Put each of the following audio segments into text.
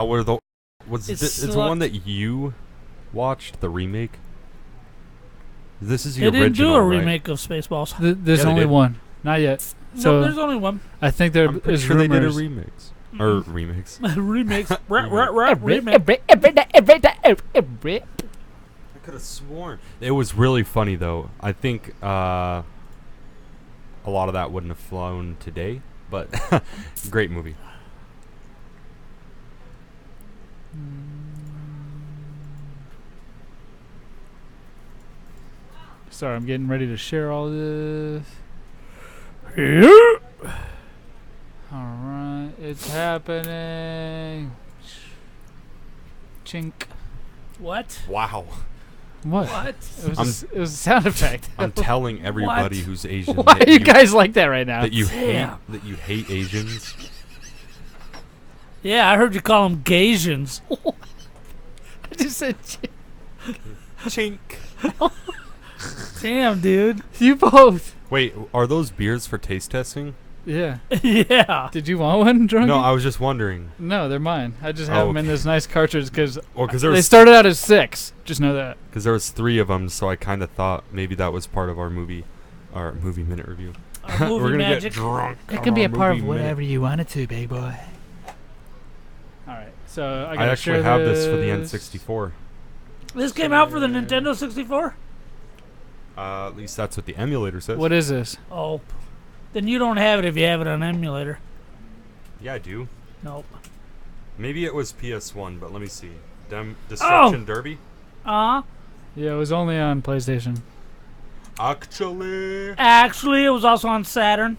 Were the is the one sucked. that you watched the remake? This is the They original, didn't do a right? remake of Spaceballs. There's Yeah, they only did. one. Not yet. So No, there's only one. I think there I'm pretty is sure they did a rumors. remix or remix. Remakes. Remake. I could have sworn it was really funny though. I think a lot of that wouldn't have flown today, but great movie. Sorry, I'm getting ready to share all this. Alright, it's happening. Chink. What? Wow. What? What? It was a sound effect. I'm telling everybody who's Asian Why that are you guys like that right now? that you hate Damn. Asians. Yeah, I heard you call them Gasians. I just said Chink. Damn, dude. you both. Wait, are those beers for taste testing? Yeah. Yeah. Did you want one, Drunky? No, I was just wondering. No, they're mine. I just have them in okay. this nice cartridge because Well, because there they was started out as 6. Just know that. 3 of them, so I kind of thought maybe that was part of our movie minute review. Our movie We're gonna magic. get drunk. It on can be our a part of movie whatever minute. you want it to, big boy. All right, so I I gotta actually share have this for the this. N64. This came out for the Nintendo 64? At least that's what the emulator says. What is this? Oh. Then you don't have it if you have it on emulator. Yeah, I do. Nope. Maybe it was PS1, but let me see. Destruction Derby? Uh-huh. Yeah, it was only on PlayStation. Actually, it was also on Saturn.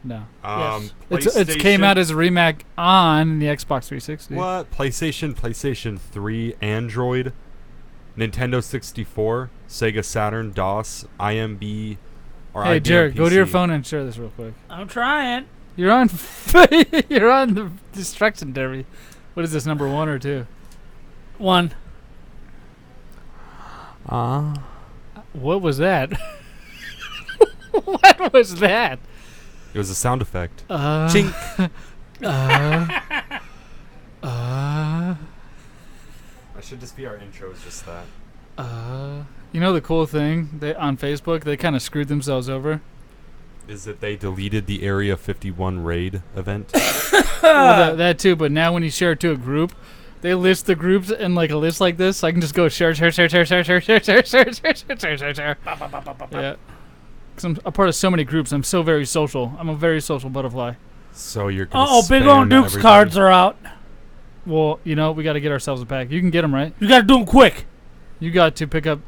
No, Yes. it came out as a remake on the Xbox 360. What? PlayStation 3, Android, Nintendo 64, Sega Saturn, DOS, IMB, or Hey, IBM Jared, go to your PC. phone and share this real quick. I'm trying. You're on. You're on the Destruction Derby. What is this, number 1 or 2? 1. What was that? What was that? It was a sound effect. Chink. That should just be our intros, just that. You know the cool thing? They on Facebook, they kind of screwed themselves over. Is that they deleted the Area 51 raid event? Well, that too, but now when you share it to a group, they list the groups in like a list like this. So I can just go share. Yeah. Because I'm a part of so many groups. I'm so very social. I'm a very social butterfly. So you're gonna Oh, Big spam Old Duke's everybody? cards are out. Well, you know, we got to get ourselves a pack. You can get them, right? You gotta do them quick. You got to pick up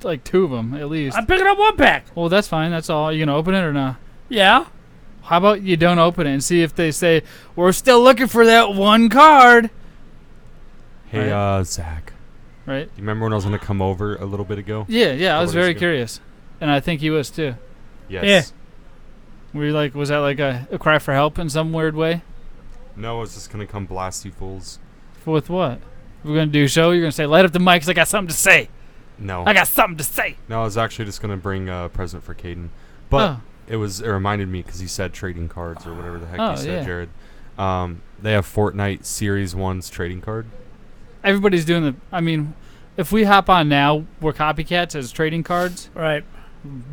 like 2 of them at least. I'm picking up 1 pack. Well, that's fine. That's all. You gonna open it or not? Yeah. How about you don't open it and see if they say, we're still looking for that 1 card? Hey, Right. Zach. Right? You remember when I was gonna come over a little bit ago? Yeah, I Couple was days very ago. curious. And I think you was too. Yes. Were you like, was that like a cry for help in some weird way? No, I was just gonna come blast you fools. With what? We're going to do a show? You're going to say, light up the mics, I got something to say. No. I got something to say. No, I was actually just gonna bring a present for Caden, but it reminded me because he said trading cards or whatever the heck Oh, you said, yeah. Jared. They have Fortnite Series 1's trading card. Everybody's doing the, I mean, if we hop on now, we're copycats as trading cards. Right.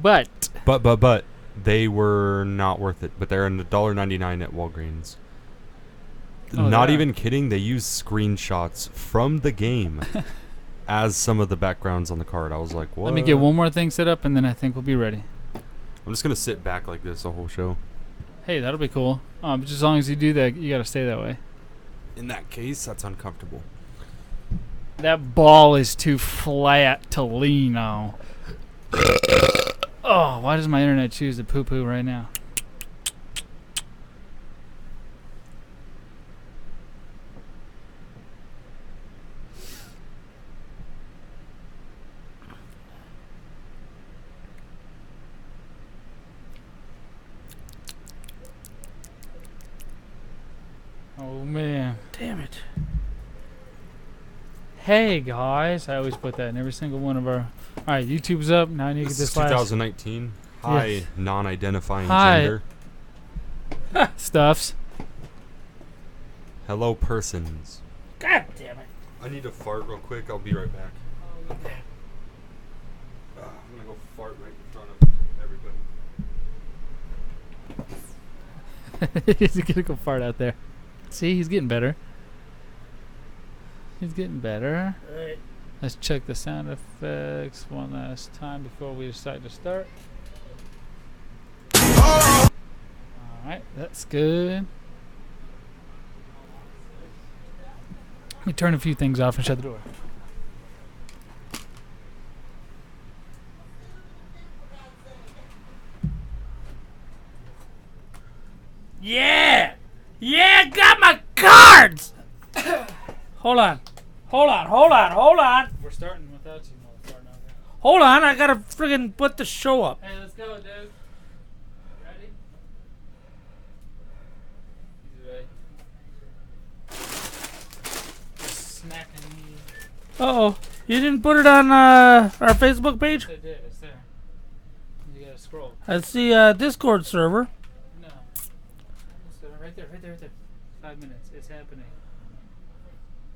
But But they were not worth it. But they're $1.99 at Walgreens. Oh, Not they are. even kidding. They use screenshots from the game as some of the backgrounds on the card. I was like, what? let me get one more thing set up and then I think we'll be ready. I'm just gonna sit back like this the whole show. Hey, that'll be cool. Just as long as you do that, you got to stay that way. In that case, that's uncomfortable. That ball is too flat to lean on. Oh, why does my internet choose to poo-poo right now? Oh, man. Damn it. Hey, guys. I always put that in every single one of our... All right, YouTube's up. Now I need to This get is this last 2019. Hi, Yes. non-identifying Hi. gender. stuffs. Hello, persons. God damn it. I need to fart real quick. I'll be right back. Okay. I'm gonna go fart right in front of everybody. He's gonna go fart out there. See, he's getting better. He's getting better. All right. Let's check the sound effects one last time before we decide to start. Alright, that's good. Let me turn a few things off and shut the door. Yeah! Yeah, got my cards! Hold on. We're starting without you, motherfucker. Hold on, I gotta friggin' put the show up. Hey, let's go, dude. Ready? He's ready. Smacking me. Uh-oh. You didn't put it on our Facebook page? I did, it's there. You gotta scroll. I see Discord server. No. It's right there. 5 minutes. It's happening.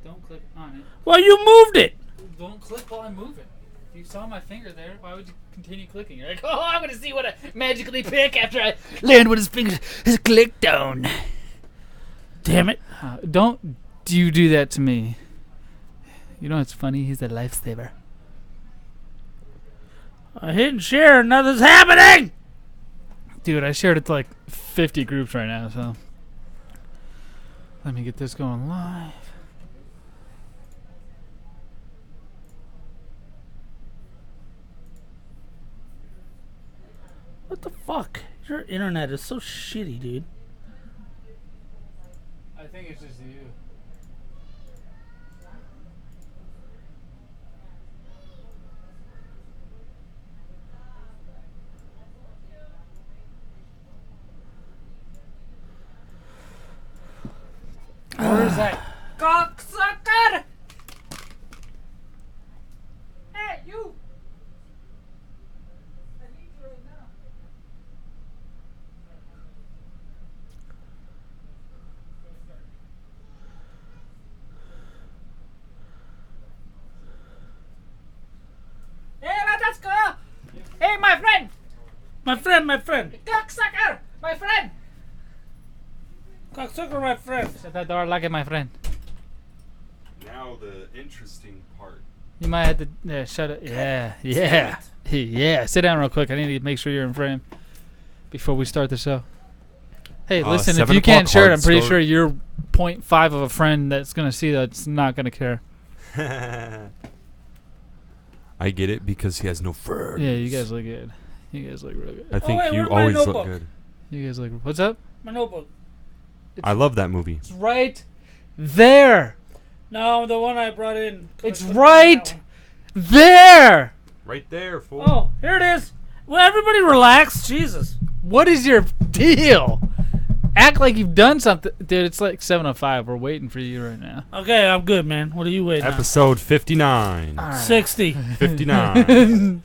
Don't click on it. Well, you moved it. Don't click while I'm moving. If you saw my finger there, why would you continue clicking? You're like, oh, I'm gonna see what I magically pick after I land what his finger is clicked on. Damn it. Don't you do that to me. You know what's funny? He's a lifesaver. I hit and share and nothing's happening. Dude, I shared it to like 50 groups right now, so. Let me get this going live. What the fuck? Your internet is so shitty, dude. I think it's just you. Where's that cocksucker? Hey, you! I need you right now. Hey, let us go! Hey, my friend! My friend. Cocksucker! My friend! Cocksucker, my friend. Shut that door, lock it, my friend. Now the interesting part. You might have to shut it. Yeah. Yeah. Sit down real quick. I need to make sure you're in frame before we start the show. Hey, listen, if 7 you can't o'clock share it, hard I'm pretty start. sure you're 0.5 of a friend that's going to see that's not going to care. I get it because he has no fur. Yeah, you guys look good. You guys look real good. I think wait, you where's my always look notebook? good. You guys look. What's up? My notebook. I love that movie. It's right there. No, the one I brought in. It's right there. Right there, fool. Oh, here it is. Well, everybody relax. Jesus. What is your deal? Act like you've done something. Dude, it's like 7:05. We're waiting for you right now. Okay, I'm good, man. What are you waiting Episode 59. on? 60. 59.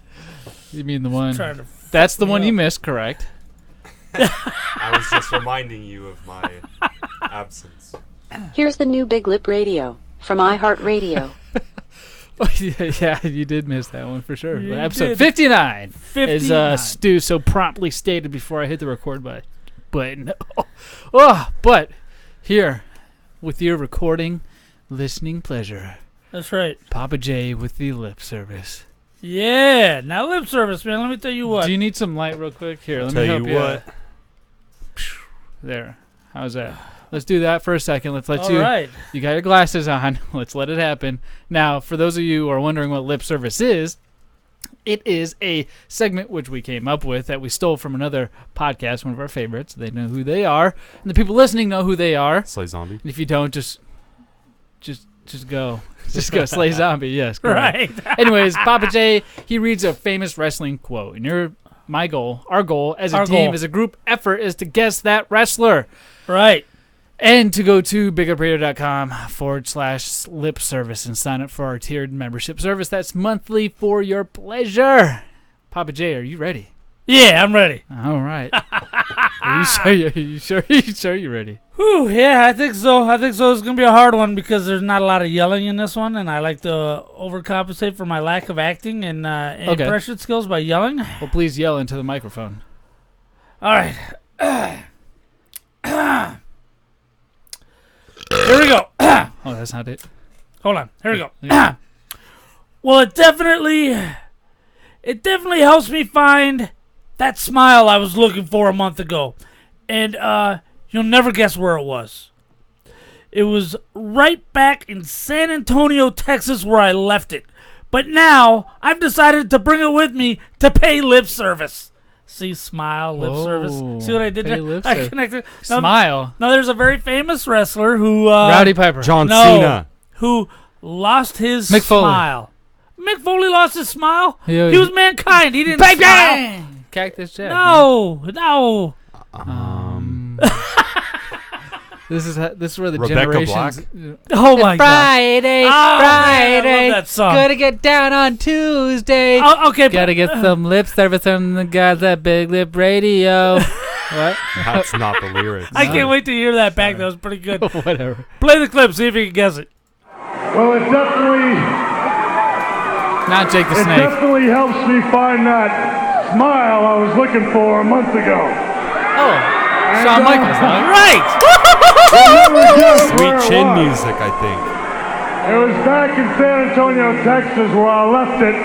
You mean the one? Trying to That's the me one up. you missed, correct? I was just reminding you of my absence. Here's the new Big Lip Radio from iHeartRadio. Yeah, you did miss that one for sure. You But episode did. 59 is 59. Stu so promptly stated before I hit the record button. Oh, but here, with your recording, listening pleasure, That's right. Papa J with the lip service. Yeah. Now lip service, man. Let me tell you what. Do you need some light real quick? Here, let Tell me help you you what. out. There. How's that? Let's do that for a second. Let's let All you. right. You got your glasses on. Let's let it happen. Now, for those of you who are wondering what lip service is, it is a segment which we came up with that we stole from another podcast, one of our favorites. They know who they are, and the people listening know who they are. Slay Zombie. And if you don't, just go. Just go. Slay Zombie. Yes. Correct. Right. Anyways, Papa J, he reads a famous wrestling quote, and our goal as a Our team, goal. as a group effort, is to guess that wrestler. Right. And to go to bigupradio.com/lip service and sign up for our tiered membership service. That's monthly for your pleasure. Papa J, are you ready? Yeah, I'm ready. All right. Are you sure you're ready? Whew, yeah, I think so. It's gonna be a hard one because there's not a lot of yelling in this one, and I like to overcompensate for my lack of acting and impression skills by yelling. Well, please yell into the microphone. All right. Here we go. Oh, that's not it. Hold on. Here we go. Yeah. Well, it definitely helps me find that smile I was looking for a month ago. And you'll never guess where it was. It was right back in San Antonio, Texas, where I left it. But now I've decided to bring it with me to pay lip service. See, smile, lip service. See what I did there? I connected. Smile. Now, there's a very famous wrestler who... Rowdy Piper. John Cena. Who lost his Mick Foley. smile. Mick Foley lost his smile? Yeah, He was mankind. He didn't smile. Cactus Jack. No. This is where the Rebecca generations. Black? Oh, my God. Friday, Oh, man, Friday. I love that song. Gotta get down on Tuesday. Oh, okay. Gotta get some lip service from the guys at Big Lip Radio. What? That's not the lyrics. I can't wait to hear that back. That was pretty good. Whatever. Play the clip. See if you can guess it. Well, it definitely Not Jake the Snake. definitely helps me find that smile I was looking for a month ago. Oh, Shawn Michaels, huh? Right. Sweet chin music, I think. It was back in San Antonio, Texas, where I left it,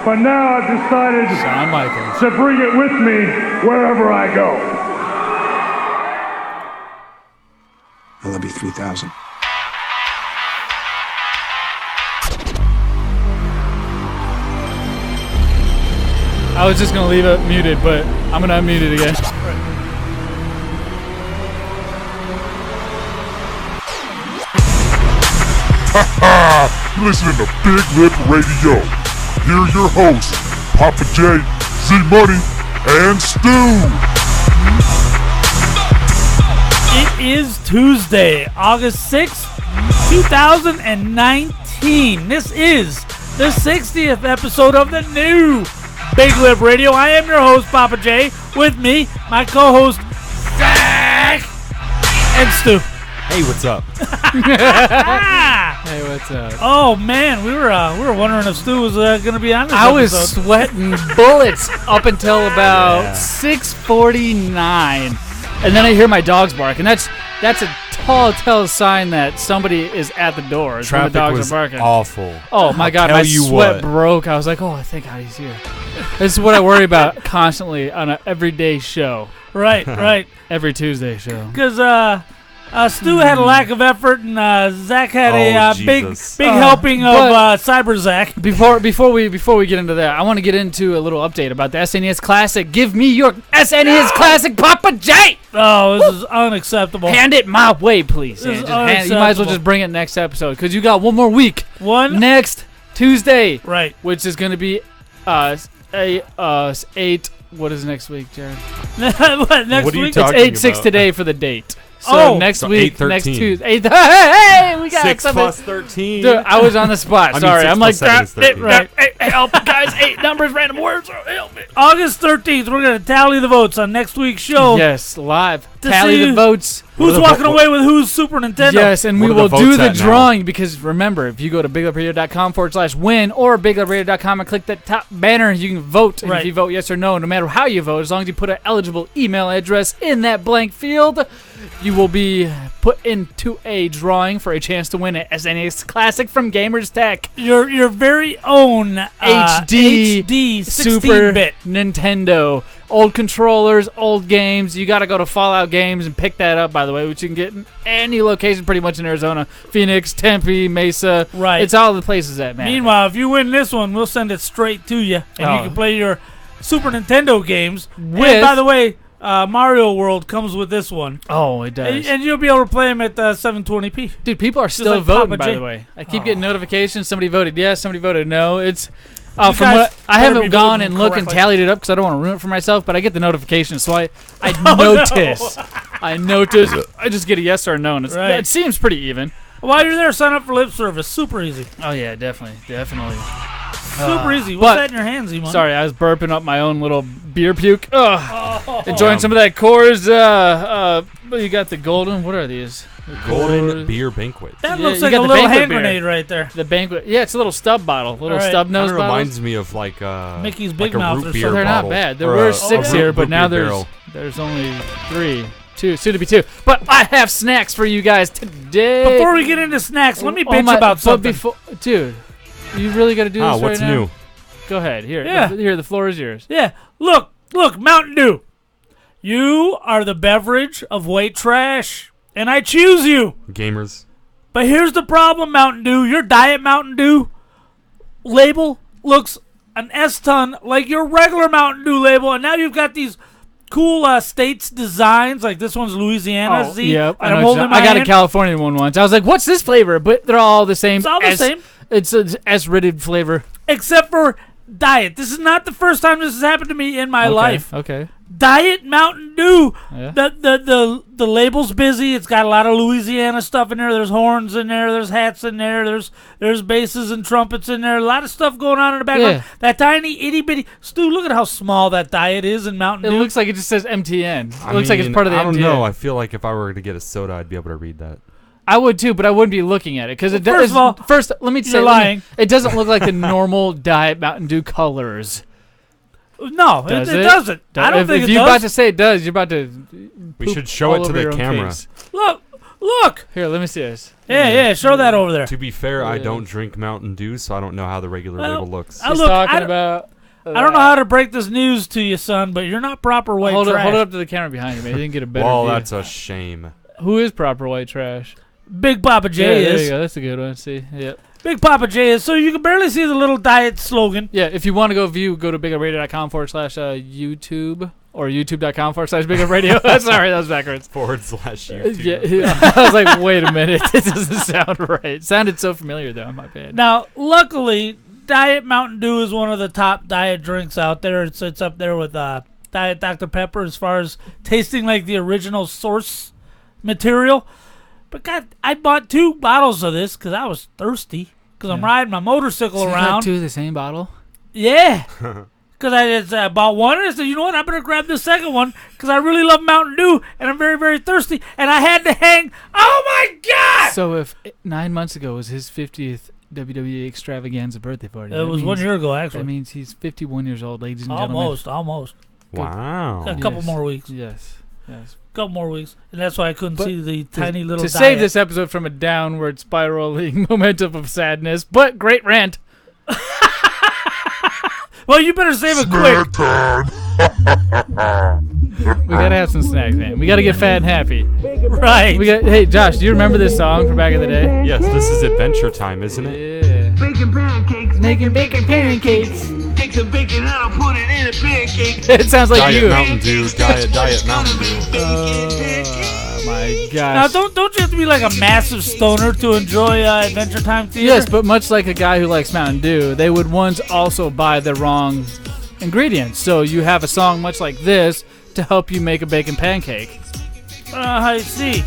but now I've decided Shawn Michaels. to bring it with me wherever I go. I love you 3,000. I was just gonna leave it muted, but I'm gonna unmute it again. You're listening to Big Lip Radio. Here are your hosts, Papa J, Z-Money, and Stu. It is Tuesday, August 6th, 2019. This is the 60th episode of the new Big Lip Radio. I am your host, Papa J. With me, my co-host, Zach and Stu. Hey, what's up? Hey, what's up? Oh man, we were wondering if Stu was gonna be on this I was episode. sweating bullets up until about 6:49, and then I hear my dogs bark, and that's a tell sign that somebody is at the door. When the Traffic dogs was are barking. awful. Oh my God, tell my you sweat what. broke. I was like, oh, thank God he's here. This is what I worry about constantly on an everyday show, Right. every Tuesday show. Because Stu had a lack of effort, and Zach had a big Jesus. helping of but- Cyber Zach. Before we get into that, I want to get into a little update about the SNES Classic. Give me your SNES Classic, Papa J. Oh, this is unacceptable. Hand it my way, please. This is You might as well unacceptable. just bring it next episode because you got one more week. One. Next Tuesday, Right. which is going to be 8. What is next week, Jared? What, next What are you week? talking It's 8/6 about? today for the date. So Oh. next So week, 8/13. next Tuesday. Hey, we got 6 something. plus 13. Dude, I was on the spot. I mean, Sorry, 6 I'm like, plus 7 is 13. Right. help, guys. 8 numbers, random words. Help me. August 13th, we're going to tally the votes on next week's show. Yes, live. To Tally see the votes. Who's What are the walking vo- away with whose Super Nintendo? Yes, and What we are the will do votes the at now? drawing because remember, if you go to biglipradio.com/win or biglipradio.com and click that top banner, you can vote. And Right. if you vote yes or no matter how you vote, as long as you put an eligible email address in that blank field, you will be put into a drawing for a chance to win an SNES Classic from Gamers Tech. Your very own HD Super 16-bit. Nintendo. Old controllers, old games. You got to go to Fallout Games and pick that up, by the way, which you can get in any location pretty much in Arizona. Phoenix, Tempe, Mesa. Right. It's all the places that matter. Meanwhile, if you win this one, we'll send it straight to you, and Oh. you can play your Super Nintendo games. With- And by the way, Mario World comes with this one, oh, it does. and you'll be able to play them at 720p. Dude, people are still like voting, Papa by J. the way. I keep getting notifications. Somebody voted yes, somebody voted no. It's... You from guys what I better haven't be gone voting and looked and correctly. tallied it up because I don't want to ruin it for myself, but I get the notifications, so I Oh, notice. I notice. I just get a yes or a no, and Right. it seems pretty even. While you're there, sign up for lip service. Super easy. Oh yeah, definitely. Super easy. What's but- that in your hands, Eamon? Sorry, I was burping up my own little beer puke. Ugh. Enjoying some of that Coors. You got the golden. What are these? Golden Coors. Beer Banquet. That Yeah, looks you like got a the little banquet hand beer. grenade right there. The banquet. Yeah, it's a little stub bottle, little All right. stub nose Kind of bottle. reminds me of like Mickey's like Big a Mouth root or beer something. They're not bottle, bad. There or were a 6 root here, but beer now barrel. there's only 3. 2, soon to be 2. But I have snacks for you guys today. Before we get into snacks, let me Oh bitch my- about but something. dude, you really got to do this what's right now? new? Go ahead. Here, Yeah. here. The floor is yours. Yeah, look, Mountain Dew. You are the beverage of white trash, and I choose you. Gamers. But here's the problem, Mountain Dew. Your Diet Mountain Dew label looks an S-ton like your regular Mountain Dew label, and now you've got these cool states designs, like this one's Louisiana. See? Yep. And I'm holding in my I got a hand. Californian one once. I was like, "What's this flavor?" But they're all the same. It's all the same. It's an S-rated flavor. Except for Diet. This is not the first time this has happened to me in my life. Okay. Diet Mountain Dew. Yeah. The label's busy. It's got a lot of Louisiana stuff in there. There's horns in there. There's hats in there. There's basses and trumpets in there. A lot of stuff going on in the background. Yeah. That tiny itty bitty Stu. Look at how small that Diet is in Mountain It Dew. looks like it just says MTN. It I looks like it's mean, part of the I don't MTN. know. I feel like if I were to get a soda, I'd be able to read that. I would too, but I wouldn't be looking at it because it Well, does. first of all, First, let me say, you're lying. it doesn't look like the normal Diet Mountain Dew colors. No, Does it it? doesn't. I don't if, think if it you're does. about to say it does, you're about to. We poop should show all it to over the your own camera. case. Look. Here, let me see this. Yeah, show that over there. To be fair, I Yeah. don't drink Mountain Dew, so I don't know how the regular Well, label looks. I He's look- talking I- about. I don't know how to break this news to you, son, but you're not proper white Hold it, trash. hold it up to the camera behind you, man. You didn't get a better Well, view. that's a shame. Who is proper white trash? Big Papa J Yeah, there is. you go. That's a good one. See, yeah. Big Papa J is. So you can barely see the little Diet slogan. Yeah, if you want to go view, go to bigupradio.com/YouTube or youtube.com/bigupradio. Sorry, that was backwards. /YouTube. Yeah, I was like, wait a minute. It doesn't sound right. It sounded so familiar, though, in my bad. Now, luckily, Diet Mountain Dew is one of the top diet drinks out there. It's up there with Diet Dr. Pepper as far as tasting like the original source material. But God, I bought 2 bottles of this because I was thirsty. Because I'm riding my motorcycle So you got around. 2 of the same bottle? Yeah. Because I just bought one and I said, you know what, I better grab the second one because I really love Mountain Dew and I'm very, very thirsty. And I had to hang. Oh, my God! So if 9 months ago was his 50th WWE Extravaganza birthday party. It was 1 year ago, That actually. means he's 51 years old, ladies and gentlemen. Almost. Wow. A couple Yes. more weeks. Yes. Couple more weeks. And that's why I couldn't But see the tiny little To Diet. save this episode from a downward spiraling momentum of sadness, but great rant. Well, you better save it quick. We gotta have some snacks, man. We gotta get fat and happy. Right. Hey, Josh, do you remember this song from back in the day? Yes, this is Adventure Time, isn't it? Yeah. Baking pancakes. Making bacon pancakes. Take some bacon and I'll put it in a pancake. It sounds like Diet you. Mountain Dew. Diet Mountain Dew. Oh my Now, gosh. don't you have to be like a massive stoner to enjoy Adventure Time theater? Yes, but much like a guy who likes Mountain Dew, they would once also buy the wrong ingredients. So you have a song much like this to help you make a bacon pancake. I see.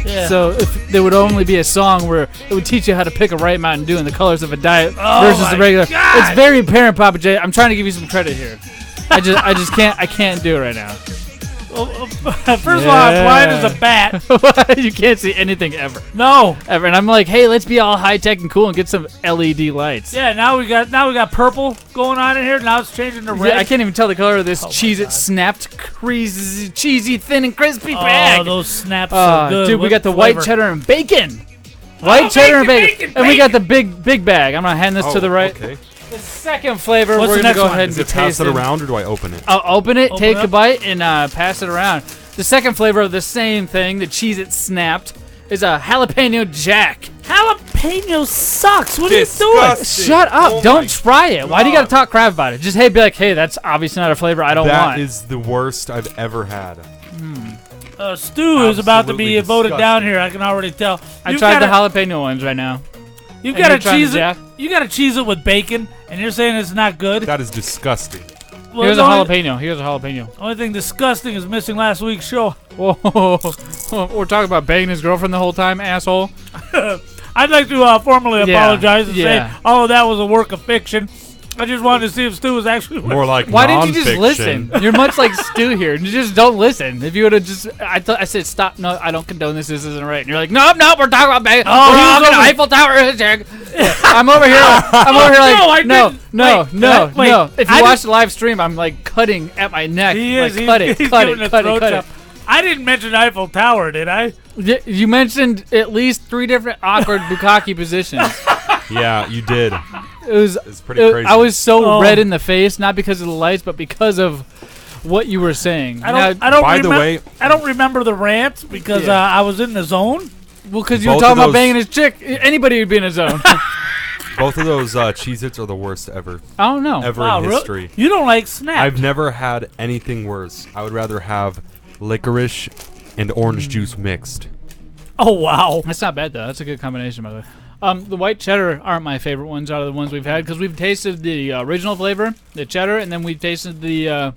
Yeah. So if there would only be a song where it would teach you how to pick a right Mountain Dew and the colors of a diet versus my the regular. God. It's very apparent, Papa J. I'm trying to give you some credit here. I just can't do it right now. First of all, I'm blind as a bat. You can't see anything ever. No. Ever. And I'm like, hey, let's be all high tech and cool and get some LED lights. Yeah. Now we got purple going on in here. Now it's changing to red. Yeah, I can't even tell the color of this Cheez-It snapped, cheesy, thin, and crispy bag. Oh, those snaps are good. Dude, we What got the flavor? white cheddar and bacon. White cheddar and bacon. And we got the big bag. I'm going to hand this to the right. Okay. The second flavor, What's we're the going to next go one? ahead and Does be it pass it tasting. around or do I open it? I'll open it, Open take it a up. bite, and pass it around. The second flavor of the same thing, the Cheez-It snapped, is a jalapeno jack. Jalapeno sucks. What are you doing? Disgusting. Shut up! Oh Don't my try it. Why do you got to God. talk crap about it? Just be like, hey, that's obviously not a flavor I don't That want. is the worst I've ever had. Stu is about to be Absolutely voted down disgusting. here. I can already tell. I You've tried the gotta- jalapeno ones right now. You've and got to you're trying cheese the it. jack? You got to cheese it with bacon, and you're saying it's not good. That is disgusting. Well, Here's a the only- jalapeno. Here's a jalapeno. Only thing disgusting is missing last week's show. Whoa. We're talking about banging his girlfriend the whole time, asshole. I'd like to formally Yeah, apologize and yeah. say all of that was a work of fiction. I just wanted to see if Stu was actually More like Why didn't you just nonfiction. listen? You're much like Stu here. You just don't listen. If you would have just, I said stop. No, I don't condone this. This isn't right. And you're like, nope. We're talking about we're talking over- Eiffel Tower. I'm over here. Like, no. no. If you watch the live stream, I'm like cutting at my neck. He is. Cut it. Cut it. I didn't mention Eiffel Tower, did I? You mentioned at least 3 different awkward bukkake positions. Yeah, you did. It's pretty crazy. I was so red in the face, not because of the lights, but because of what you were saying. I don't remember the rant because I was in the zone. Well, because you were talking about banging his chick. Anybody would be in a zone. Both of those Cheez-Its are the worst ever. I don't know. Ever in history. You don't like snacks. I've never had anything worse. I would rather have licorice and orange juice mixed. Oh, wow. That's not bad, though. That's a good combination, by the way. The white cheddar aren't my favorite ones out of the ones we've had because we've tasted the original flavor, the cheddar, and then we've tasted the, I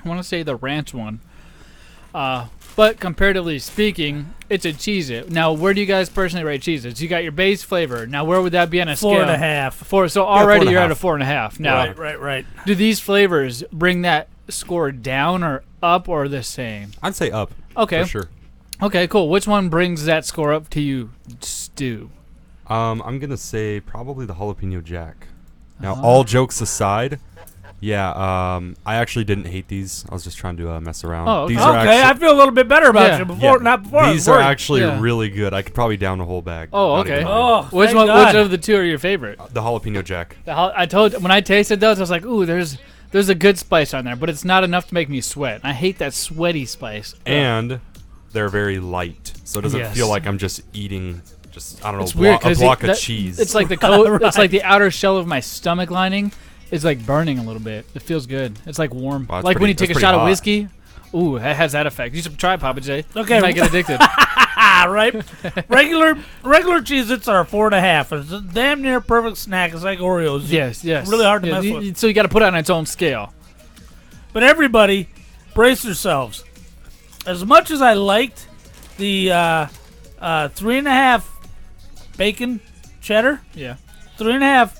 want to say the ranch one. But comparatively speaking, it's a Cheez-It. Now, where do you guys personally rate Cheez-Its? You got your base flavor. Now, where would that be on a scale? 4.5. So already you're at a 4.5. Now, Right. do these flavors bring that score down or up or the same? I'd say up. Okay. For sure. Okay, cool. Which one brings that score up to you, Stu? I'm going to say probably the jalapeno jack. Now, all jokes aside, I actually didn't hate these. I was just trying to mess around. Oh, okay. These are I feel a little bit better about you before. Not before. These are actually really good. I could probably down a whole bag. Oh, okay. Which one? Which of the 2 are your favorite? The jalapeno jack. When I tasted those, I was like, ooh, there's a good spice on there, but it's not enough to make me sweat. I hate that sweaty spice. And they're very light, so it doesn't feel like I'm just eating. I don't know, a block of cheese. It's like the coat. It's like the outer shell of my stomach lining is like burning a little bit. It feels good. It's like warm. Wow, like when you take a shot hot. of whiskey. Ooh, that has that effect. You should try it, Papa J. Okay. You might get addicted. Right? regular Cheez-Its are 4.5. It's a damn near perfect snack. It's like Oreos. Yes. Really hard to mess with. So you got to put it on its own scale. But everybody, brace yourselves. As much as I liked the 3.5 bacon cheddar, 3.5,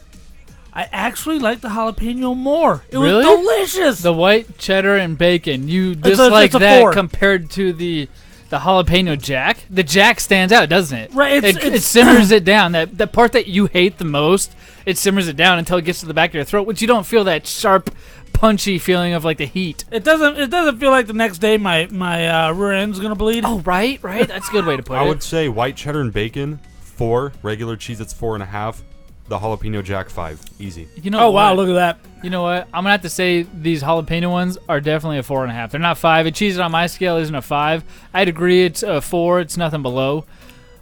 I actually like the jalapeno more. It was delicious. The white cheddar and bacon. You dislike that 4. compared to the jalapeno jack. The jack stands out, doesn't it? Right. It simmers it down. The part that you hate the most, it simmers it down until it gets to the back of your throat, which you don't feel that sharp, punchy feeling of like the heat. It doesn't feel like the next day my rear end's gonna bleed. Oh, right. That's a good way to put it. I would say white cheddar and bacon 4, regular Cheez-Its 4.5, the jalapeno jack 5, easy. You know wow, look at that. You know what? I'm gonna have to say these jalapeno ones are definitely a 4.5. They're not 5. A Cheez-It on my scale isn't a 5. I'd agree it's a 4. It's nothing below,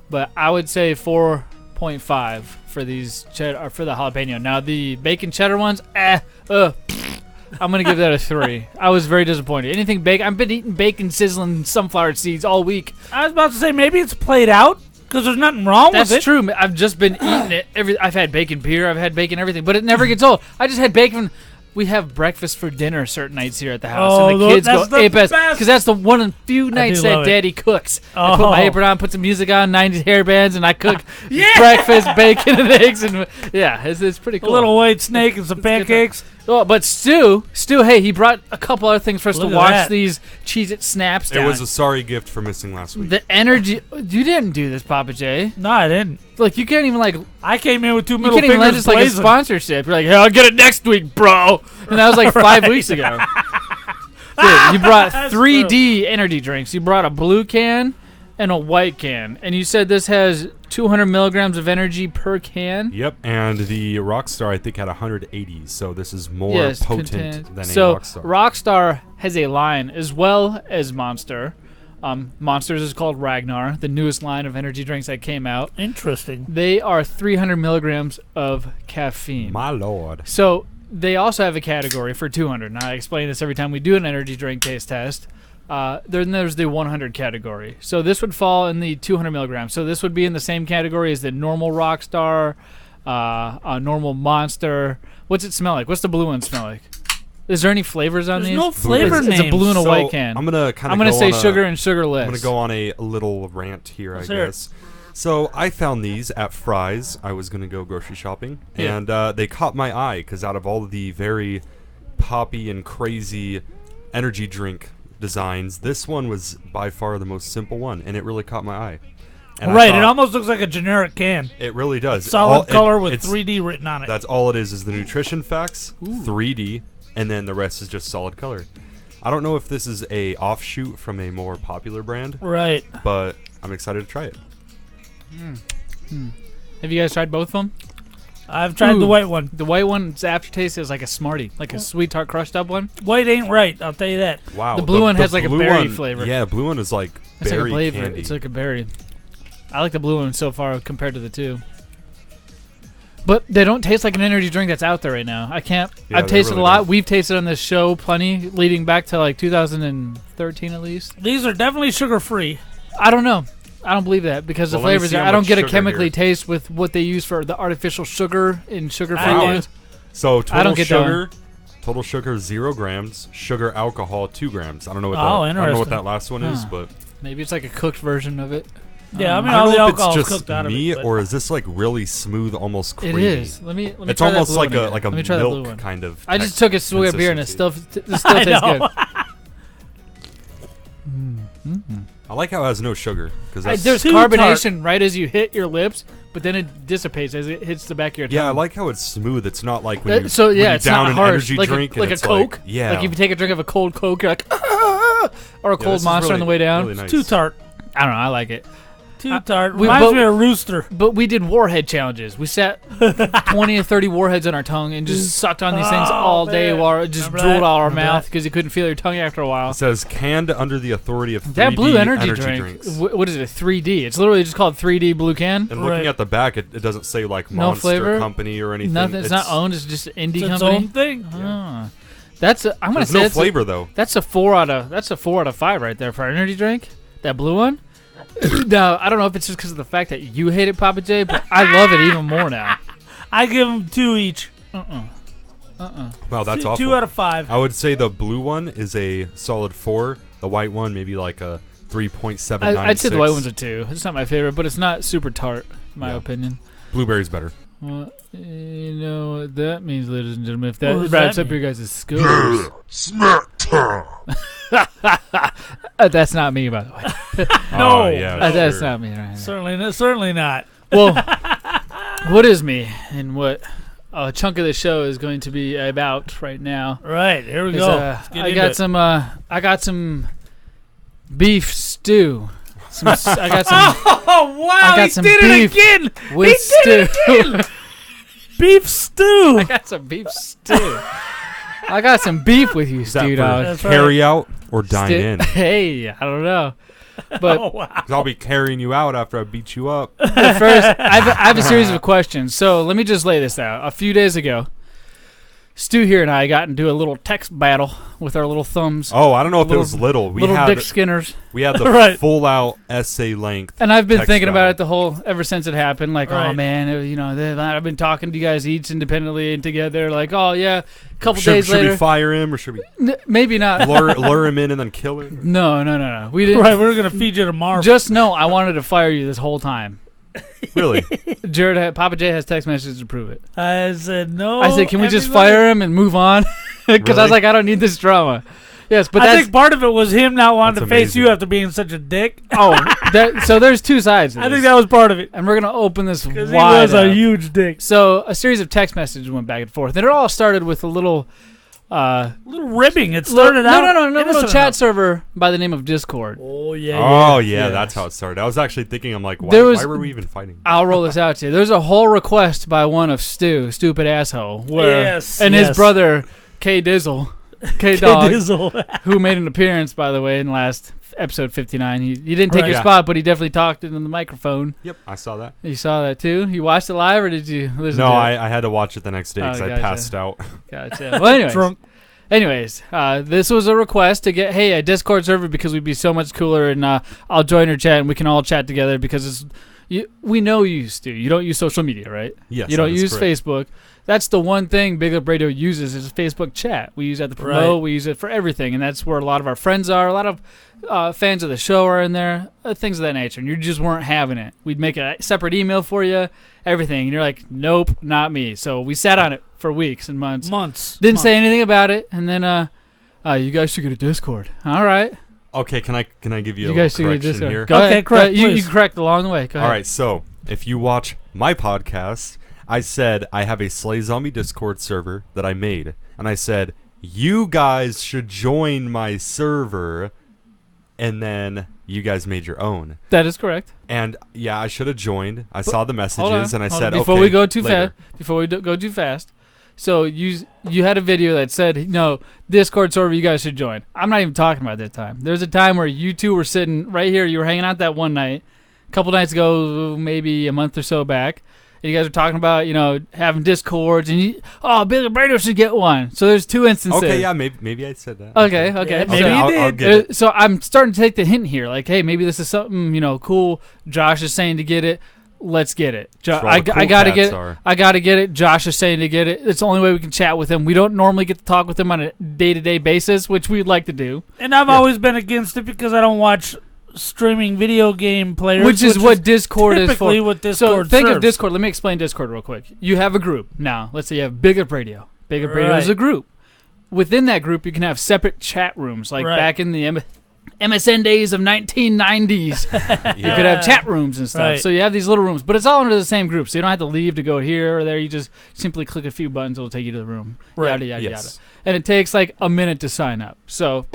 but I would say 4.5 for these cheddar for the jalapeno. Now the bacon cheddar ones, I'm gonna give that a 3. I was very disappointed. Anything bacon? I've been eating bacon sizzling sunflower seeds all week. I was about to say maybe it's played out because there's nothing wrong with it. That's true. I've just been eating it. I've had bacon beer. I've had bacon everything, but it never gets old. I just had bacon. We have breakfast for dinner certain nights here at the house, and the kids go ape because that's the one of the few nights that Daddy cooks. I put my apron on, put some music on, 90s hair bands, and I cook breakfast, bacon, and eggs, and it's pretty cool. A little white snake and some pancakes. Oh, but Stu, hey, he brought a couple other things for us to watch these Cheez-It snaps down. It was a sorry gift for missing last week. The energy. You didn't do this, Papa J. No, I didn't. Look, you can't even I came in with 2 middle you can't even lend fingers us like a sponsorship. You're like, I'll get it next week, bro. And that was like 5 weeks ago. Dude, you brought 3D energy drinks. You brought a blue can and a white can. And you said this has 200 milligrams of energy per can? Yep, and the Rockstar, I think, had 180, so this is more potent than a Rockstar. So Rockstar has a line as well as Monster. Monsters is called Ragnar, the newest line of energy drinks that came out. Interesting. They are 300 milligrams of caffeine. My lord. So they also have a category for 200. Now, I explain this every time we do an energy drink taste test. Then there's the 100 category. So this would fall in the 200 milligrams. So this would be in the same category as the normal Rockstar, normal Monster. What's it smell like? What's the blue one smell like? Is there any flavors on these? There's no flavor names. It's a blue and a white can. I'm gonna say sugar and sugarless. I'm gonna go on a little rant here, I guess. So I found these at Fry's. I was gonna go grocery shopping, and they caught my eye because out of all of the very poppy and crazy energy drink designs, this one was by far the most simple one, and it really caught my eye. And I Right, thought, it almost looks like a generic can. it really does. Solid color with it's- 3D written on it. That's all it is the nutrition facts, 3D, and then the rest is just solid color. I don't know if this is a offshoot from a more popular brand, Right. but I'm excited to try it. Have you guys tried both of them? I've tried the Ooh. white one. The white one's aftertaste is like a Smartie, like a sweet tart crushed up one. White ain't right, I'll tell you that. Wow. The blue one has like a blue berry one- flavor. Yeah, blue one is like It's berry like a flavor. candy. It's like a berry. I like the blue one so far compared to the two. But they don't taste like an energy drink that's out there right now. I can't. Yeah, I've they tasted really a lot. don't. We've tasted on this show plenty, leading back to like 2013 at least. These are definitely sugar-free. I don't know. I don't believe that because Well, the let me flavors. see how I don't much get a sugar chemically here. taste with what they use for the artificial sugar in sugar-free Wow. ones. So I total don't get that sugar, total sugar 0 grams, sugar alcohol 2 grams. I don't know what Oh, that. I don't know what interesting. that last one is, Huh. but Maybe it's like a cooked version of it. Yeah, I mean, I all don't the know if it's alcohol's just cooked out me of it. but- or is this like really smooth, almost It creamy. is. Let me. It's try that almost blue like one a again. like a Let me try that blue milk one. kind of. I just took a swig of beer and it still tastes I good. know. I like how it has no sugar because There's too carbonation right as you hit your lips, but then it dissipates as it hits the back of your tongue. yeah, I like how it's smooth. It's not like when you So when yeah, you it's down not an harsh. energy Like drink a, like and a it's Coke. yeah, Like if you take a drink of a cold Coke, you're like, or a Yeah, cold this is Monster on really- the way down. really nice. Too tart. I don't know. I like it. Too tart. we Reminds both- me of a rooster. But we did warhead challenges. We sat 20 or 30 warheads on our tongue and just sucked on these things Oh, all day man. while it just Remember drooled that? all our Remember mouth that? because you couldn't feel your tongue after a while. It says canned under the authority of 3D That blue energy drink, drinks. what is it, 3D? It's literally just called 3D Blue Can. And Right. looking at the back, it doesn't say like No Monster flavor? Company or anything. Nothing. It's not owned. It's just an indie It's its company. own thing. Ah. That's I'm gonna There's say no it's flavor though. that's a 4 out of 5 right there for an energy drink. That blue one. Now I don't know if it's just because of the fact that you hate it, Papa J, but I love it even more now. I give them 2 each. Wow, that's two, awful. 2 out of 5. I would say the blue one is a solid 4. The white one maybe like a 3.796. I'd say the white one's a 2. It's not my favorite, but it's not super tart, in my Yeah. opinion. Blueberry's better. Well, you know what that means, ladies and gentlemen. If What that does wraps that up mean? your guys' scores. Smack time! That's not me, by the way. No. Oh, yeah, That's sure. not me right there. Certainly not. Well, what is me and what a chunk of the show is going to be about right now? Right, here we is, go. Let's get I into got it. I got some beef stew. I got some Oh, wow, I got he some did beef it again. with He stew. did it again. Beef stew. I got some beef stew. I got some beef with you, Is that stew for dog. That's carry out or dine Sti- in? Hey, I don't know. But Oh, wow. 'Cause I'll be carrying you out after I beat you up. But first, I have a series of questions. So let me just lay this out. A few days ago, Stu here and I got into a little text battle with our little thumbs. Oh, I don't know if it Little- was little. We little had Dick Skinners. we had the Right. full out essay length. And I've been Text thinking about battle. it ever since it happened. Like, oh Right. man, I've been talking to you guys each independently and together. Like, oh yeah, a couple Should, days should later, we fire him or should we maybe not. lure him in and then kill him? No. We didn't. Right, we're going to feed you tomorrow. Just know I wanted to fire you this whole time. Really? Papa J has text messages to prove it. I said no. I said, can we just everybody- fire him and move on? Because I was Really? like, I don't need this drama. Yes, but I that's think part of it was him not wanting to That's face you amazing. after being such a dick. so there's two sides to I think this. that was part of it. And we're gonna open this Because he wide was a up. huge dick. So a series of text messages went back and forth, and it all started with a little Little ribbing. It started out. no, little innocent chat enough. server by the name of Discord. Oh, yeah. Oh yeah, Yes. that's how it started. I was actually thinking, I'm like, There was- why were we even fighting? I'll roll this out to you. There's a whole request by one of Stu, stupid asshole, where Yes, and yes. his brother K Dizzle, K Dog, Dizzle. who made an appearance by the way in last episode 59. He didn't take Right. your Yeah. spot, but he definitely talked into the microphone. Yep, I saw that. You saw that too. You watched it live, or did you listen? No, to I had to watch it the next day because Oh, I gotcha. passed out. Gotcha. Well, anyways. Drunk. Anyways, this was a request to get, hey, a Discord server because we'd be so much cooler, and I'll join your chat and we can all chat together because we know you used to. You don't use social media, right? Yes, You don't that is use correct. Facebook. That's the one thing Big Up Radio uses is Facebook chat. We use that to promote. Right. We use it for everything, and that's where a lot of our friends are. A lot of fans of the show are in there, things of that nature. And you just weren't having it. We'd make a separate email for you, everything, and you're like, nope, not me. So we sat on it for weeks and months. Didn't say anything about it, and then you guys should get a Discord. All right. Okay, can I give you, You a guys should get a correction Discord. here? Go Okay, ahead. correct, You please. correct along the way. Go ahead. All right, so if you watch my podcast, I said I have a Slay Zombie Discord server that I made, and I said you guys should join my server, and then you guys made your own. That is correct. And yeah, I should have joined. I saw the Hold on, messages, and I hold said, on. Before okay, we go too later. fast, go too fast. So you had a video that said, no, Discord server you guys should join. I'm not even talking about that time. There's a time where you two were sitting right here. You were hanging out that one night, a couple nights ago, maybe a month or so back. And you guys were talking about, having Discords, and Big Up Radio should get one. So there's two instances. Okay, yeah, maybe I said that. Okay. Yeah, maybe Okay, you I'll did. get it. So I'm starting to take the hint here. Like, hey, maybe this is something, cool. Josh is saying to get it. Let's get it. That's where all the I cool gotta cats get it. are. I gotta get it. Josh is saying to get it. It's the only way we can chat with him. We don't normally get to talk with him on a day-to-day basis, which we'd like to do. And I've always been against it because I don't watch streaming video game players, Which is what Discord is for. typically what So Discord think serves. of Discord. Let me explain Discord real quick. You have a group. Now, let's say you have Big Up Radio. Big Up Radio is Right. a group. Within that group, you can have separate chat rooms. Like Right. back in the MSN days of 1990s, you could have chat rooms and stuff. Right. So you have these little rooms, but it's all under the same group. So you don't have to leave to go here or there. You just simply click a few buttons. It'll take you to the room. Right. Yada, yada, Yes. yada. And it takes like a minute to sign up. So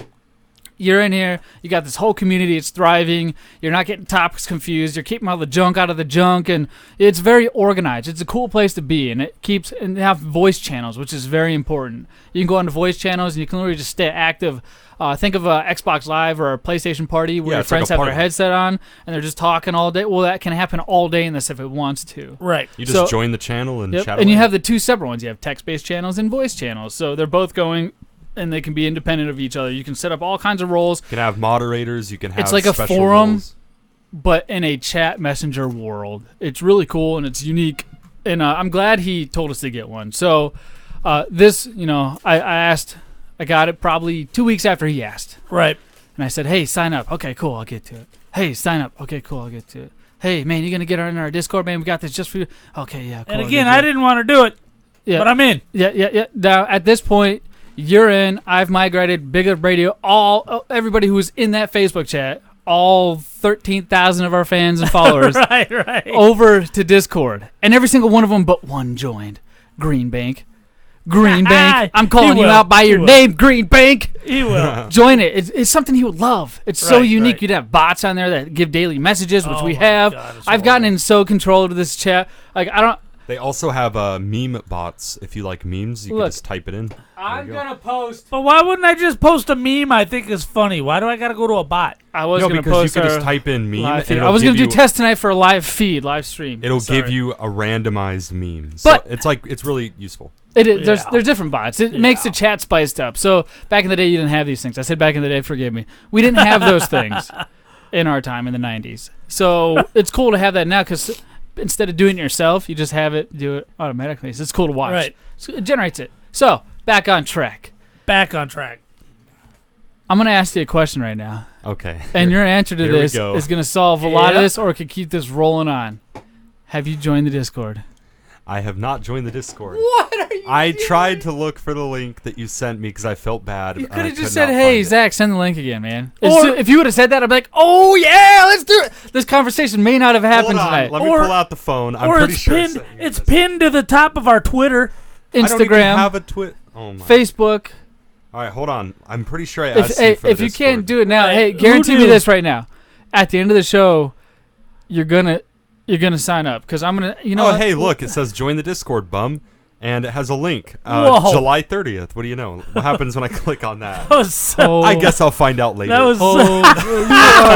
you're in here. You got this whole community. It's thriving. You're not getting topics confused. You're keeping all the junk out of the junk, and it's very organized. It's a cool place to be, and they have voice channels, which is very important. You can go onto voice channels, and you can literally just stay active. Think of a Xbox Live or a PlayStation Party where Yeah, your it's like friends a have their party. headset on, and they're just talking all day. Well, that can happen all day in this if it wants to. Right. You just So- join the channel and Yep. chat And you away. have the two separate ones. You have text-based channels and voice channels. So they're both going, and they can be independent of each other. You can set up all kinds of roles. You can have moderators. You can have It's like a special forum. roles. But in a chat messenger world. It's really cool and it's unique. And I'm glad he told us to get one. So this, I got it probably 2 weeks after he asked. Right. And I said, hey, sign up. Okay, cool, I'll get to it. Hey, sign up. Okay, cool, I'll get to it. Hey, man, you going to get on our Discord, man? We got this just for you. Okay, yeah, cool. And I'll again, get to I it. didn't want to do it, Yeah. but I'm in. Yeah. Now, at this point, you're in. I've migrated Big Up Radio, everybody who was in that Facebook chat, all 13,000 of our fans and followers, Right. over to Discord. And every single one of them but one joined. Green Bank. I'm calling He you will. out by He your will. name, Green Bank. He will. Join it. It's something he would love. It's so Right, unique. right. You'd have bots on there that give daily messages, which Oh we my have. God, it's I've gotten horrible. in so control of this chat. Like, I don't. They also have meme bots. If you like memes, you Look. can just type it in. I'm go. gonna post. But why wouldn't I just post a meme I think is funny? Why do I got to go to a bot? I was No, gonna because you post can just our type in meme. live And feed. it'll I was give gonna do you- test tonight for a live stream. It'll Sorry. give you a randomized meme. But- So it's really useful. It is, Yeah. there's different bots. It makes the chat spiced up. So back in the day, you didn't have these things. I said back in the day, forgive me. We didn't have those things in our time in the 90s. So it's cool to have that now because instead of doing it yourself, you just have it do it automatically. So it's cool to watch. Right. So it generates it. So back on track. Back on track. I'm going to ask you a question right now. Okay. And your answer to Here we this go. is going to solve a lot of Yeah. this or it could keep this rolling on. Have you joined the Discord? I have not joined the Discord. What are you I tried to look for the link that you sent me because I felt bad. You and could I have just could said, not "Hey, find it. Zach, send the link again, man." Or- If you would have said that, I'd be like, "Oh yeah, let's do it." This conversation may not have happened Hold on, tonight. let me Or- pull out the phone. I'm or pretty it's sure pinned. sent me It's this. pinned to the top of our Twitter. I don't even Instagram, have a twit. Oh my. Facebook. All right, hold on. I'm pretty sure I asked If you for the if you Discord. can't do it now, Right, hey, who guarantee me knew? this right now. At the end of the show, you're gonna sign up because I'm gonna. You know. Oh, what? hey, look! It says join the Discord, bum, and it has a link. Whoa. July 30th. What do you know? What happens when I click on that? That was so, I guess I'll find out later. that was Oh,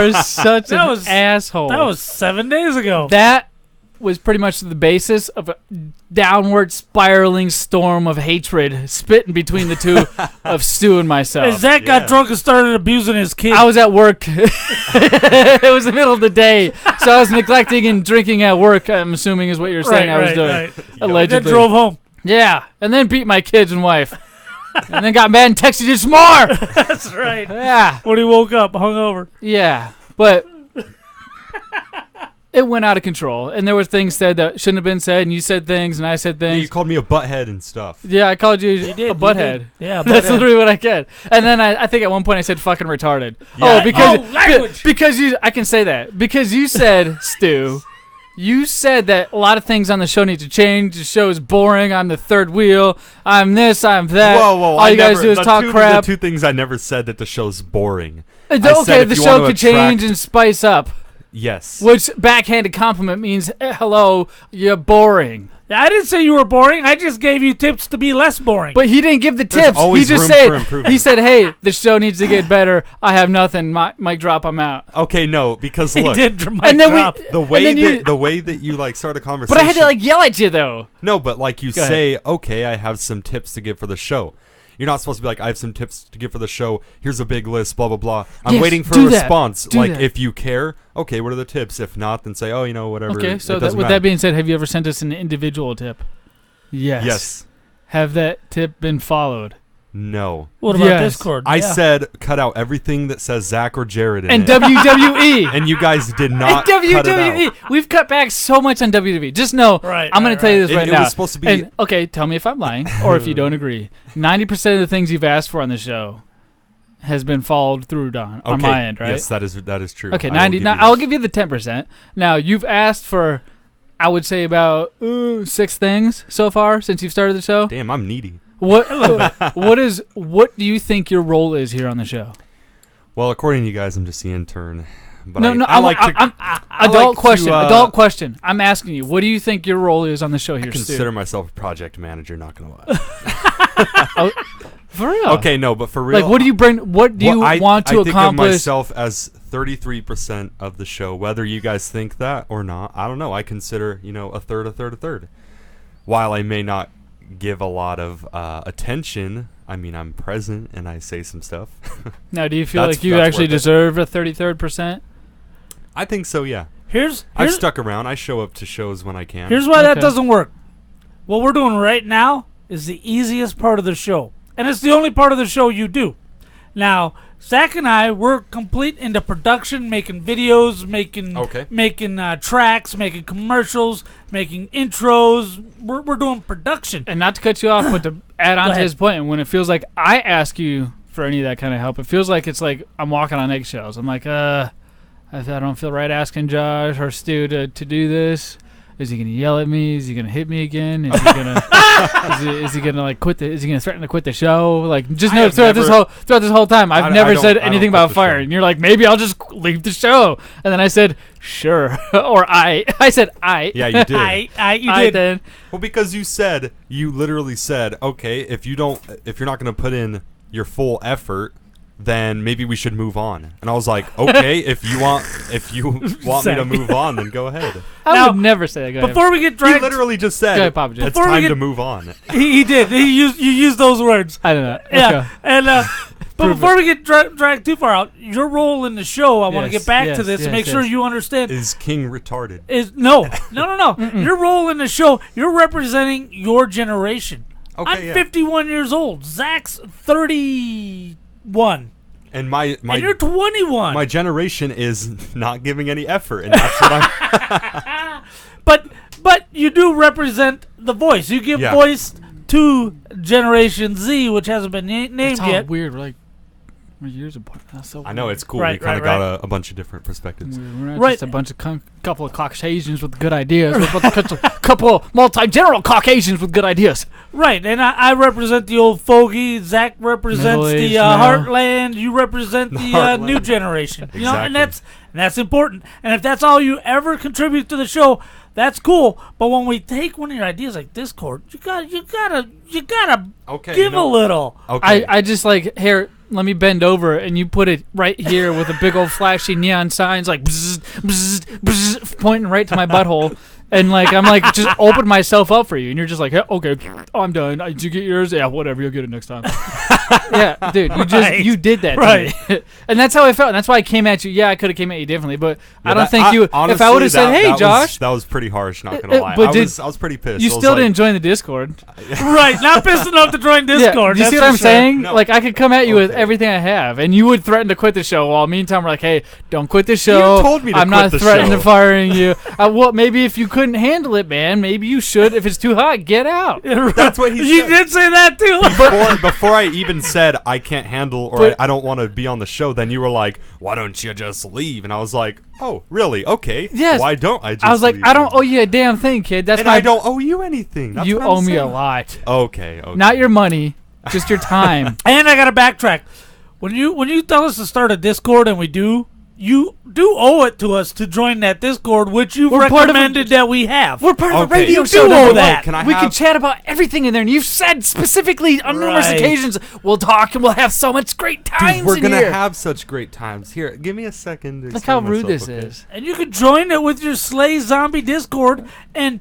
you are such That an was- asshole. that was 7 days ago. That was pretty much the basis of a downward spiraling storm of hatred spitting between the two of Stu and myself. As Zach Yeah. got drunk and started abusing his kid. I was at work. It was the middle of the day. So I was neglecting and drinking at work, I'm assuming is what you're saying I was doing. Right. Allegedly. Then drove home. Yeah, and then beat my kids and wife. And then got mad and texted you some more. That's right. Yeah. When he woke up, hungover. Yeah. But it went out of control. And there were things said that shouldn't have been said, and you said things, and I said Yeah, things. you called me a butthead and stuff. Yeah, I called you did, a butthead. Yeah, That's butthead. literally what I get. And then I think at one point I said fucking retarded. Yeah. Because you, I can say that. Because you said, Stu, you said that a lot of things on the show need to change. The show is boring. I'm the third wheel. I'm this, I'm that. Whoa! All you guys do is talk crap. The two things I never said that the show's boring. Okay, the show could change and spice up. Yes. Which backhanded compliment means, hello, you're boring. I didn't say you were boring. I just gave you tips to be less boring. But he didn't give the There's tips. always He just room for said, improvement. he said, hey, the show needs to get better. I have nothing. Mic drop, I'm out. Okay, no, because he look, did drop. And then the way and then the way that you like start a conversation. But I had to yell at you though. No, but like you Go ahead. say, okay, I have some tips to give for the show. You're not supposed to be like, I have some tips to give for the show. Here's a big list, blah, blah, blah. I'm Yes, waiting for do a that. response. Do Like, that. if you care, okay, what are the tips? If not, then say, oh, whatever. Okay, it so doesn't with matter. that being said, have you ever sent us an individual tip? Yes. Yes. Have that tip been followed? No. What about Yes. Discord? I Yeah. said cut out everything that says Zach or Jared in And it. WWE. And you guys did And not cut it WWE. out. We've cut back so much on WWE. Just know, Right, I'm going to right, tell you this right. right It now. was supposed to be- And, okay, tell me if I'm lying or if you don't agree. 90% of the things you've asked for on the show has been followed through on Okay. my end, right? Yes, that is true. Okay, I will 90. give Now, you that. I'll give you the 10%. Now, you've asked for, I would say, about 6 things so far since you've started the show. Damn, I'm needy. What do you think your role is here on the show? Well, according to you guys, I'm just the intern. But No, I like to. Adult like to, Adult question. I'm asking you. What do you think your role is on the show here, consider Stu? myself a project manager. Not gonna lie. For real? Okay, no, but for real. Like, what do you bring? What do you want to I think of accomplish? myself as 33% of the show. Whether you guys think that or not, I don't know. I consider a third. While I may not give a lot of attention, I mean, I'm present and I say some stuff. Now, do you feel That's- like you that's actually worth it. deserve a 33%? I think so. Yeah. Here's I've stuck around. I show up to shows when I can. Here's why that Okay. doesn't work. What we're doing right now is the easiest part of the show. And it's the only part of the show you do. Now, Zach and I, we're complete into production, making videos, making tracks, making commercials, making intros. We're doing production. And not to cut you off, but to add on to ahead. his point, when it feels like I ask you for any of that kind of help, it feels like it's like I'm walking on eggshells. I'm like, I don't feel right asking Josh or Stu to do this. Is he gonna yell at me? Is he gonna hit me again? Is he gonna is he gonna like quit? Is he gonna threaten to quit the show? Like, just I know have throughout this whole time, I've I never don't- said I don't anything quit about the fire. show. And you're like, maybe I'll just leave the show. And then I said, sure, or I said I. Yeah, you did. You I did. then. Well, because you literally said, okay, if you're not going to put in your full effort, then maybe we should move on. And I was like, okay, if you want me to move on, then go ahead. I Now, would never say that. Go ahead. Before we get He dragged, literally just Go said, ahead, Papa J. it's Before we time get- to move on. he did. You used those words. I don't know. Let's Yeah, go. and but Prove before we get dragged too far out, your role in the show, I want to Yes, get back to yes, this and yes, make sure yes. you understand. Is King retarded? Is no. Your role in the show, you're representing your generation. Okay, I'm yeah. 51 years old. Zach's 31, And my and you're 21. my generation is not giving any effort, and that's what I'm. But you do represent the voice. You give Yeah. voice to Generation Z, which hasn't been named It's all yet. weird. We're years apart. That's so I know weird. it's cool. Right, we kind of right, got a bunch of different perspectives. We're not Right. just a bunch of couple of Caucasians with good ideas. We're a couple of multi-general Caucasians with good ideas. Right, and I represent the old fogey. Zach represents the Middle-aged now. heartland. You represent the Heartland. new generation. You know, and Exactly. that's important. And if that's all you ever contribute to the show, that's cool. But when we take one of your ideas like Discord, you gotta Okay, give a little. Okay. I just like, here, let me bend over, and you put it right here with a big old flashy neon signs like bzz, bzz, bzz, pointing right to my butthole. And like, I'm like, just open myself up for you. And you're just like, hey, okay, I'm done. Did you get yours? Yeah, whatever. You'll get it next time. Yeah, dude, you did that to me. And that's how I felt. And that's why I came at you. Yeah, I could have came at you differently, but I don't think you. Honestly, if I would have said, "Hey, Josh," that was pretty harsh. Not gonna lie, but I was pretty pissed. you still didn't join the Discord. Right, not pissed enough to join Discord. Do you see that's what I'm for sure. saying? No. Like, I could come at you with Okay. everything I have, and you would threaten to quit the show. While me and Tom were like, "Hey, don't quit the show. You told me to I'm quit not the threatening show." to firing you." Well, maybe if you couldn't handle it, man, maybe you should. If it's too hot, get out. That's what he You said. did say that too. Before I even said I can't handle or But- I don't want to be on the show, then you were like, "Why don't you just leave?" And I was like, "Oh, really? Okay. Yes. Why don't I just?" I was like, leave? "I don't owe you a damn thing, kid. That's and my I don't owe you anything. That's you what I'm owe me a saying. lot. Okay. Not your money, just your time." And I gotta backtrack. When you tell us to start a Discord and we do, you do owe it to us to join that Discord, which you've We're part of recommended that we have. We're part of a Okay. radio You show. do owe Wait, that. Can I we have- can chat about everything in there, and you've said specifically on numerous Right. occasions, we'll talk and we'll have so much great times Dude, we're in gonna here. have such great times. Here, give me a second. To Look how explain rude myself, this okay? is. And you can join it with your Slay Zombie Discord and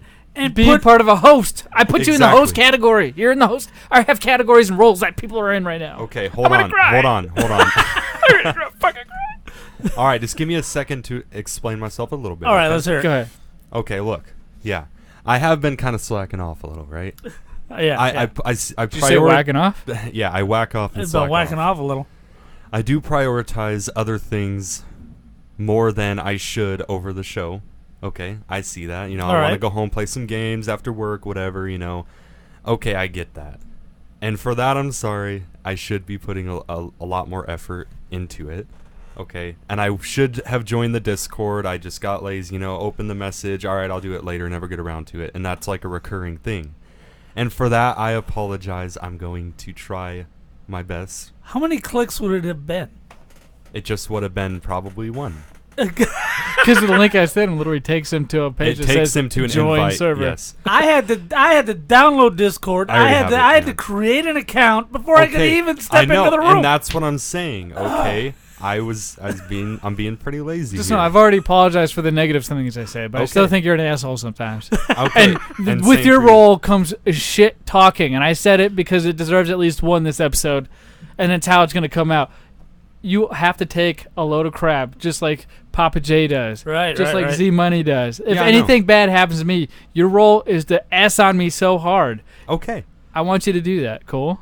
Being put part of a host. I put you in the host Exactly. category. You're in the host. I have categories and roles that people are in right now. Okay, hold gonna on. cry. Hold on. I'm gonna fucking cry. All right, just give me a second to explain myself a little bit. all right, okay? let's hear it. Go ahead. Okay, look. Yeah. I have been kind of slacking off a little, right? Yeah, I Did you say prioritize. whacking off? Yeah, I whack off and it's slack been whacking off. off a little. I do prioritize other things more than I should over the show. Okay, I see that. You know, I All want to right. go home, play some games after work, whatever, you know. Okay, I get that. And for that, I'm sorry. I should be putting a lot more effort into it. Okay, and I should have joined the Discord. I just got lazy, you know, open the message. All right, I'll do it later, never get around to it. And that's like a recurring thing. And for that, I apologize. I'm going to try my best. How many clicks would it have been? It just would have been probably one. Because of the link I sent him literally takes him to a page It that takes says him to an join invite. server. Yes. I had to download Discord. I already have it, I had yeah. to create an account before I could Okay, even step I know, into the room. and that's what I'm saying. Okay, I'm being pretty lazy. Just here. know, I've already apologized for the negative things I say, but I still Okay. think you're an asshole sometimes. Okay, And with same your for you. role comes shit talking, and I said it because it deserves at least one this episode, and it's how it's going to come out. You have to take a load of crap, just like Papa J does, Right, just right, like right. Z Money does. If Yeah, I know. anything bad happens to me, your role is to S on me so hard. Okay, I want you to do that. Cool.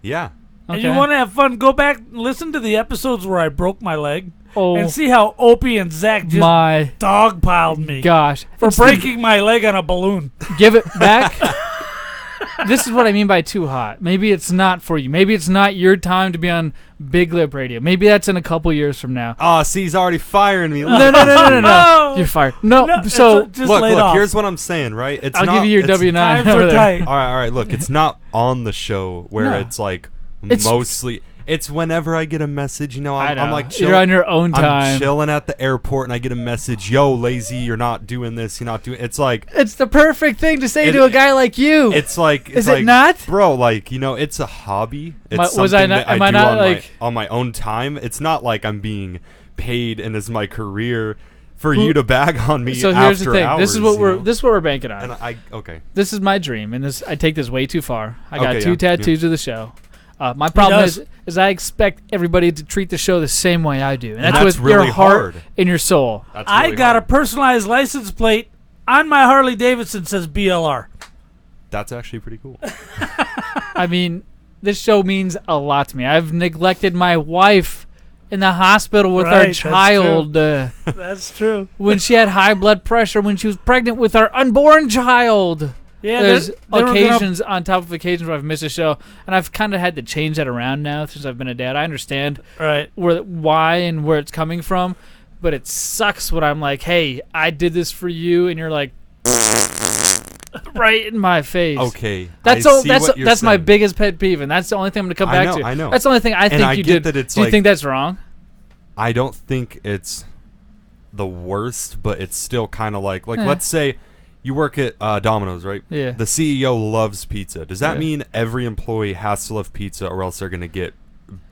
yeah. And you want to have fun, go back and listen to the episodes where I broke my leg Oh and see how Opie and Zach just my dogpiled me gosh! for It's the- breaking my leg on a balloon. Give it back. This is what I mean by too hot. Maybe it's not for you. Maybe it's not your time to be on Big Lip Radio. Maybe that's in a couple years from now. Oh, see, he's already firing me. No, no, no, no, no, no. No. You're fired. No, No, so just look, laid look. off. Here's what I'm saying, right? It's I'll not, give you your it's- W-9 Times over are there. tight. All right. Look, it's not on the show where No. it's like It's- mostly. It's whenever I get a message. You know, I I'm know. like You're on your own I'm time. chilling at the airport and I get a message. Yo, lazy, you're not doing this. You're not doing. It's like. It's the perfect thing to say It- to a guy like you. It's like. It's Is it like, not? bro? Like, you know, it's a hobby. It's Was something I not- that am I I do not, on like- on my own time. It's not like I'm being paid and as my career for you to bag on me. So here's the after thing. Hours, This is what you we're know? this is what we're banking on. And I okay. This is my dream, and this I take this way too far. I got Okay, two yeah, tattoos of the show. My problem does. is I expect everybody to treat the show the same way I do, and And that's that's with your really heart hard. and your soul. That's I really got a hard. personalized license plate on my Harley Davidson says BLR. That's actually pretty cool. I mean, this show means a lot to me. I've neglected my wife in the hospital with Right, our that's child That's true. when she had high blood pressure, when she was pregnant with our unborn child. Yeah, There's they were gonna- occasions on top of occasions where I've missed a show, and I've kind of had to change that around now since I've been a dad. I understand Right. why and where it's coming from, but it sucks when I'm like, "Hey, I did this for you," and you're like, right in my face. Okay. That's I all. see That's what you're that's my saying. biggest pet peeve, and that's the only thing I'm gonna come I back know, to. I know. That's the only thing I think I you get did. that it's Do you like- think that's wrong? I don't think it's the worst, but it's still kind of like Eh. let's say you work at Domino's, right? Yeah. The CEO loves pizza. Does that Yeah. mean every employee has to love pizza, or else they're gonna get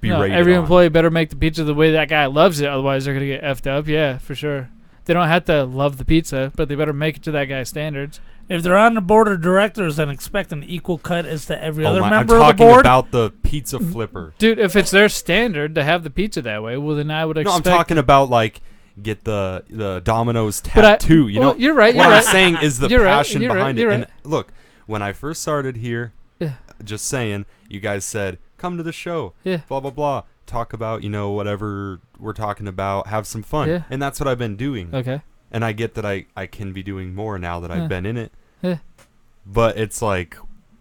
No, berated? every on? employee better make the pizza the way that guy loves it, otherwise they're gonna get effed up. Yeah, for sure. They don't have to love the pizza, but they better make it to that guy's standards. If they're on the board of directors, then expect an equal cut as to every other I'm member of the talking board. about the pizza flipper. Dude, if it's their standard to have the pizza that way, well, then I would No, expect... I'm talking about like get the Domino's But tattoo. You know, well, you're right. what You're I'm right. saying is the You're right, passion you're right, behind you're it. right. And look, when I first started here, Yeah. just saying, you guys said, "Come to the show." Yeah. Blah blah blah. Talk about whatever we're talking about. Have some fun. Yeah. And that's what I've been doing. Okay. And I get that I can be doing more now that Yeah. I've been in it. Yeah. But it's like,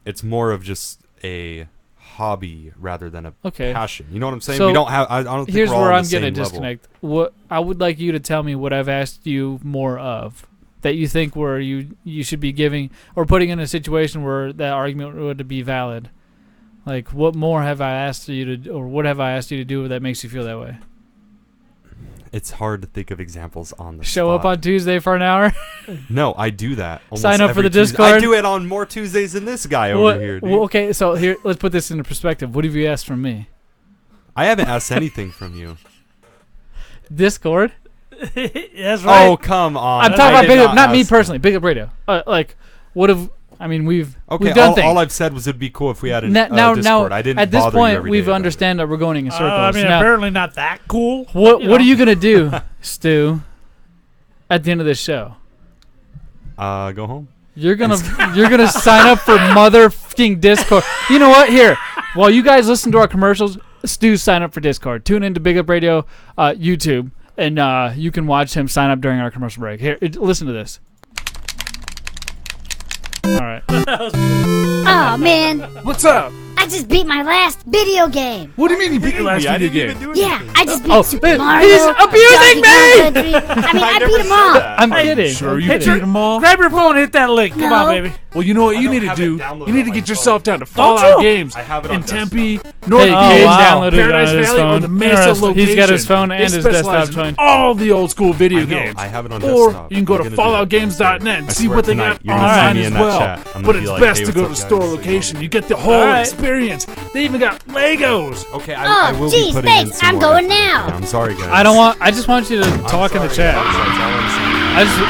it's more of just a hobby rather than a Okay. passion. You know what I'm saying? So, we don't have. I don't think Here's we're all where on I'm the gonna same level. disconnect. What I would like you to tell me what I've asked you more of, that you think where you should be giving or putting in a situation where that argument would be valid. Like, what more have I asked you to, or what have I asked you to do that makes you feel that way? It's hard to think of examples on the Show up spot. on Tuesday for an hour. No, I do that. almost Sign up for every the Tuesday. Discord. I do it on more Tuesdays than this guy over here, dude. Well, okay, so here, let's put this into perspective. What have you asked from me? I haven't asked anything from you. Discord. That's right. Oh, come on. I'm I talking about did Big Up, not me ask personally. Big Up Radio. Like, what have we've Okay, done all things. I've said was it'd be cool if we had a now, Discord. I didn't at this bother you point, every we've day about understand that we're going in circles. I mean, Now, apparently not that cool. what you what are know. you gonna do, Stu? At the end of this show, it. Go home. you're gonna sign up for motherfucking Discord. You know what? Here, while you guys listen to our commercials, Stu, sign up for Discord. Tune into Big Up Radio YouTube, and you can watch him sign up during our commercial break. Here, listen to this. All right. Oh man, What's up? I just beat my last video game. What do you mean you beat your last video game? Yeah, I just beat Oh, Super Mario. he's abusing Donkey Kong Country. I mean, I beat them all. I'm kidding. Sure, you I'm beat kidding. them all? Grab your phone, hit that link. Come on, No. baby. Well, you know what you need to have do? it downloaded You need on to my get yourself down to Don't Fallout you? Games I have it in on desktop. Tempe, North Hey, Cape, Gabe wow. downloaded it Paradise on his Valley, or phone. the Mesa Interesting. location. He's got his phone They and his specialize desktop in joint. all the old school video I know, games. I have it on Or desktop. you can go I'm to gonna do that. falloutgames.net and I see swear what they tonight got you're gonna online see me as in that well. chat. I'm gonna But be it's like, best hey, to go to what's the up, store guys? location. You get the whole Alright. experience. They even got Legos. Okay, I Oh, will geez, be putting thanks. in some I'm more going effort. now. Yeah, I'm sorry, guys. I just want you to talk in the sorry, chat. guys. That's all I'm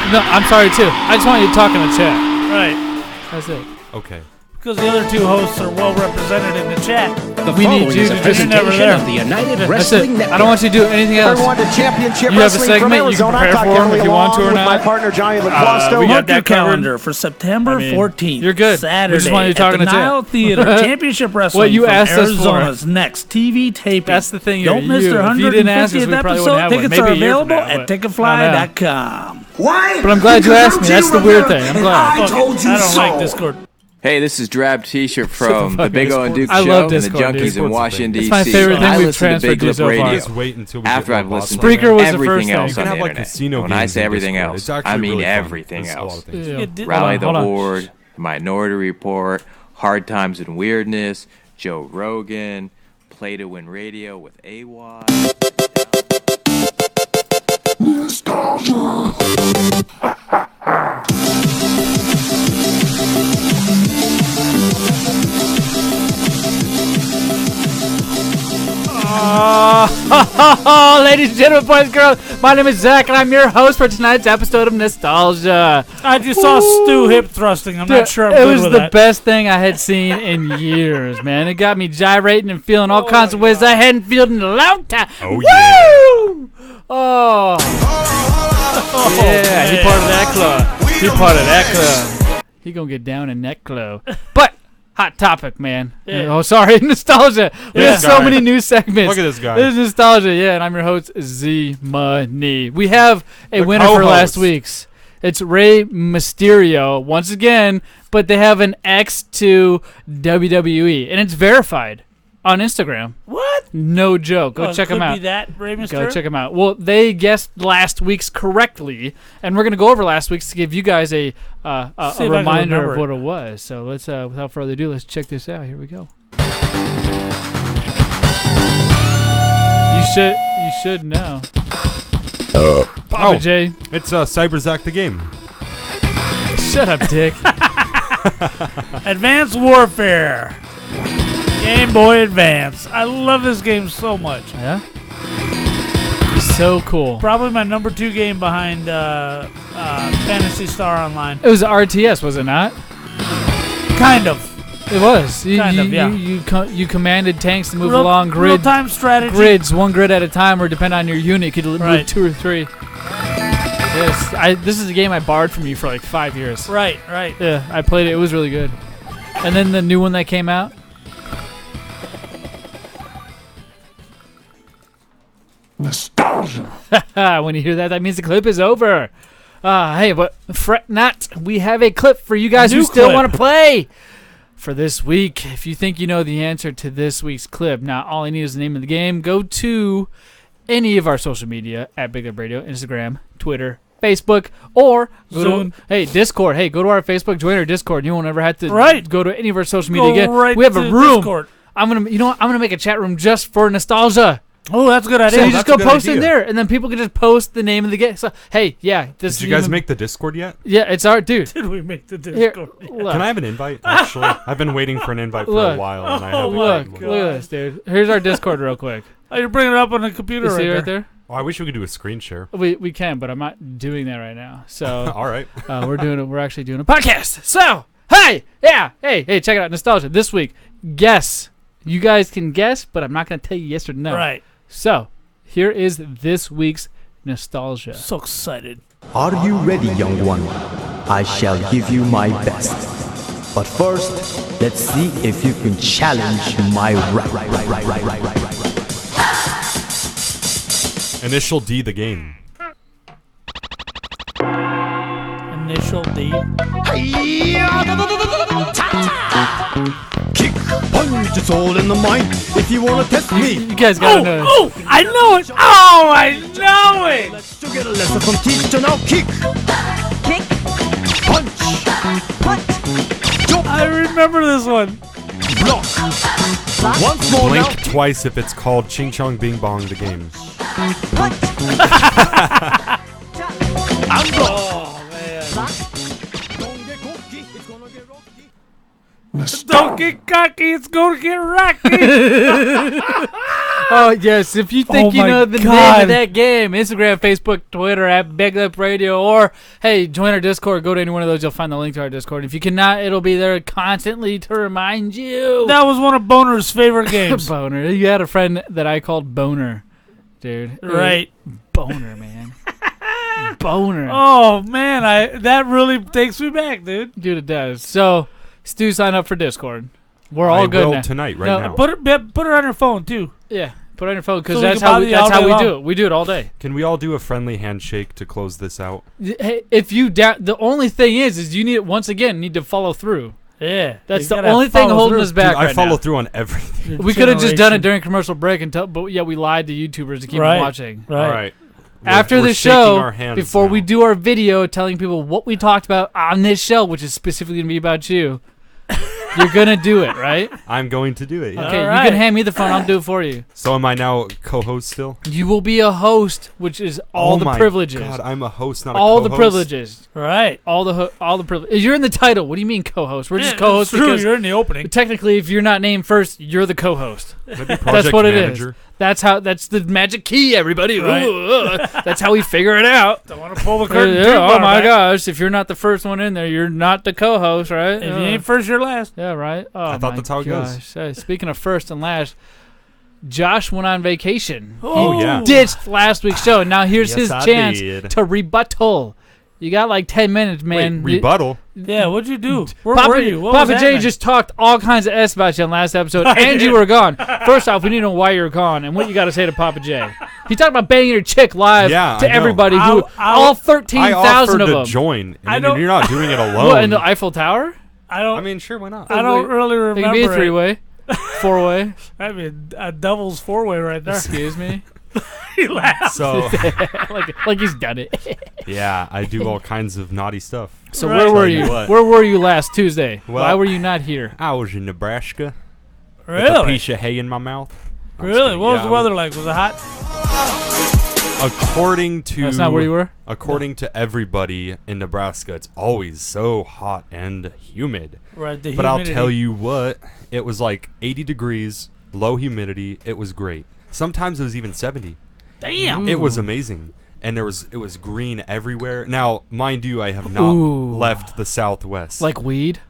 saying. I'm sorry too. I just want you to talk in the chat. Right. That's it. Okay. Because the other two hosts are well represented in the chat. We need you to just presentation of the United That's it. I don't want you to do anything else. Everyone to Championship You have a Wrestling segment from you can Arizona. prepare Todd for 'em Gurley if you want to along or with my not. partner Johnny LaQuasto. We got that that covered. calendar for September 14th. you're good. Saturday. We just want you to talk at in the the chat. Nile Theater. Championship Wrestling What you from asked us for. Arizona's next TV taping. That's the thing. Don't miss you. their If you didn't ask us, 150th we probably wouldn't episode. have one. Tickets Maybe are a year from available now, at but- ticketfly.com. Why? But I'm glad you asked me. That's the weird thing. I'm glad. I told you I don't so. like Discord. Hey, this is Drab T-shirt Shut the from the fuck Big up. O and Duke I Show love and the Discord, dude. Junkies in Washington, D.C. It's my favorite thing I we've listen to transferred Big to Lip so far. Radio Just wait until we after get I've more listened bots. Spreaker to was the everything first else thing. on You the can have, like, internet. casino When I games say in everything Discord. else, It's actually I mean really fun. everything There's a lot else. of things. Yeah. Rally the Hold on. Horde, Minority Report, Hard Times and Weirdness, Joe Rogan, Play to Win Radio with AWOD. Ladies and gentlemen, boys and girls, my name is Zach, and I'm your host for tonight's episode of Nostalgia. I just saw Stu hip thrusting. I'm Dude, not sure I'm it good was with the that. best thing I had seen in years, man. It got me gyrating and feeling all kinds of ways I hadn't felt in a long time. Oh, Woo! Oh. Yeah, he part of that club. He part of that club. He gonna get down in that club. But hot topic, man. Yeah. Oh, sorry, nostalgia. We Yeah. have so many new segments. Look at this guy. This is nostalgia, yeah, and I'm your host, Z Money. We have a The winner for co-host. last week's. It's Rey Mysterio once again, but they have an X to WWE, and it's verified on Instagram. What? No joke. Go Oh, check them could out. Be that, Rey Go Mysterio? check them out. Well, they guessed last week's correctly, and we're gonna go over last week's to give you guys a See if I can reminder remember of it. what it was. So let's, without further ado, let's check this out. Here we go. You should know. Papa Oh. J, It's Cyberzack the game. shut up, Dick. Advanced Warfare. Game Boy Advance. I love this game so much. Yeah. So cool. Probably my number 2 game behind Phantasy Star Online. It was RTS, was it not? Kind of. It was. Yeah. You commanded tanks to move along real-time strategy. grids, one grid at a time, or depend on your unit, you could move 2 or 3. This is a game I borrowed from you for like 5 years. Right. Yeah, I played it. It was really good. And then the new one that came out. Nostalgia. When you hear that, that means the clip is over. Hey, but fret not. We have a clip for you guys who still want to play for this week. If you think you know the answer to this week's clip, now all I need is the name of the game. Go to any of our social media at Big Up Radio, Instagram, Twitter, Facebook, or go to Discord. Hey, go to our Facebook, join our Discord. You won't ever have to go to any of our social media again. We have a room. Discord. I'm gonna make a chat room just for nostalgia. Oh, that's a good idea. So you just go post in there, and then people can just post the name of the game. So, hey, Did you guys make the Discord yet? Yeah, it's our dude. Did we make the Discord? Can I have an invite? Actually, I've been waiting for an invite for a while, and I haven't. Look at this, dude. Here's our Discord, real quick. Oh, you're bringing it up on the computer right there. Oh, I wish we could do a screen share. We can, but I'm not doing that right now. So all right, we're actually doing a podcast. So hey, check it out, nostalgia this week. Guess. You guys can guess, but I'm not gonna tell you yes or no. Right. So here is this week's nostalgia. So excited. Are you ready, young one? I shall give you my best. But first, let's see if you can challenge my right. Initial D, the game. Initial D. Kick, punch, it's all in the mind. If you wanna test me, you guys gotta know. Oh, I know it. Oh, I know it. Let's get a lesson from teacher now. Kick, punch, jump. I remember this one. Block. Once more Blink now. twice if it's called Ching Chong Bing Bong, the game. And block. Oh man. Don't get cocky, it's gonna get rocky. Don't get cocky, it's gonna get rocky. Oh yes, if you think you know the name of that game, Instagram, Facebook, Twitter at Big Up Radio, or hey, join our Discord. Go to any one of those, you'll find the link to our Discord. If you cannot, it'll be there constantly to remind you. That was one of Boner's favorite games. Boner. You had a friend that I called Boner, dude. Right. Boner, man. Boner. Oh man, that really takes me back, dude. Dude, it does. So, Stu, sign up for Discord. We're all good now. Tonight, right now. Put it on your phone too. Yeah, put it on your phone because So that's we how can we bother you all day do long. it. We do it all day. Can we all do a friendly handshake to close this out? Hey, if you the only thing is you need need to follow through. Yeah, that's the only thing holding us back. Dude, I right follow now. through on everything. We could have just done it during commercial break but we lied to YouTubers to keep them watching. Right. All right. After we're the shaking show, our hands before now. we do our video telling people what we talked about on this show, which is specifically going to be about you, you're going to do it, right? I'm going to do it, yeah. Okay, you can hand me the phone. I'll do it for you. So am I now co-host still? You will be a host, which is all the privileges. God, I'm a host, not a all co-host. the privileges. Right. All the privileges. You're in the title. What do you mean co-host? We're just co-hosts it's true, because you're in the opening. Technically, if you're not named first, you're the co-host. Maybe That's project what manager. it is. That's the magic key, everybody. Right. Ooh, that's how we figure it out. Don't want to pull the curtain too Oh far my back. gosh! If you're not the first one in there, you're not the co-host, right? If you ain't first, you're last. Yeah, right. Oh, I thought my that's how it goes. gosh. Speaking of first and last, Josh went on vacation. Oh, He yeah. ditched last week's show. Now here's Yes, his I chance did. to rebuttal. You got like 10 minutes, man. Wait, rebuttal? Yeah, what'd you do? Where Papa, were you? What Papa was J happening? just talked all kinds of S about you in last episode, and you were gone. First off, we need to know why you're gone and what you got to say to Papa J. He talked about banging your chick live Yeah, to I know. everybody, I'll- all I 13,000 offered of to them. join, I and don't- you're not doing it alone. What, in the Eiffel Tower? I I mean, sure, why not? don't really It remember can be a it. three-way, four-way. I mean, a devil's four-way right there. Excuse me. He laughed. So, like he's done it. yeah, I do all kinds of naughty stuff. So Right. where were Tell you you? what. Where were you last Tuesday? Well, Why were you not here? I was in Nebraska with a Really? piece of hay in my mouth. I'm just Really? kidding. What was Yeah, the weather like? Was it hot? According to That's not where you were? According to everybody in Nebraska, it's always so hot and humid. Right. The But I'll humidity. tell you what, it was like 80 degrees, low humidity. It was great. Sometimes it was even 70. Damn. It was amazing. And it was green everywhere. Now, mind you, I have not left the Southwest. Like weed?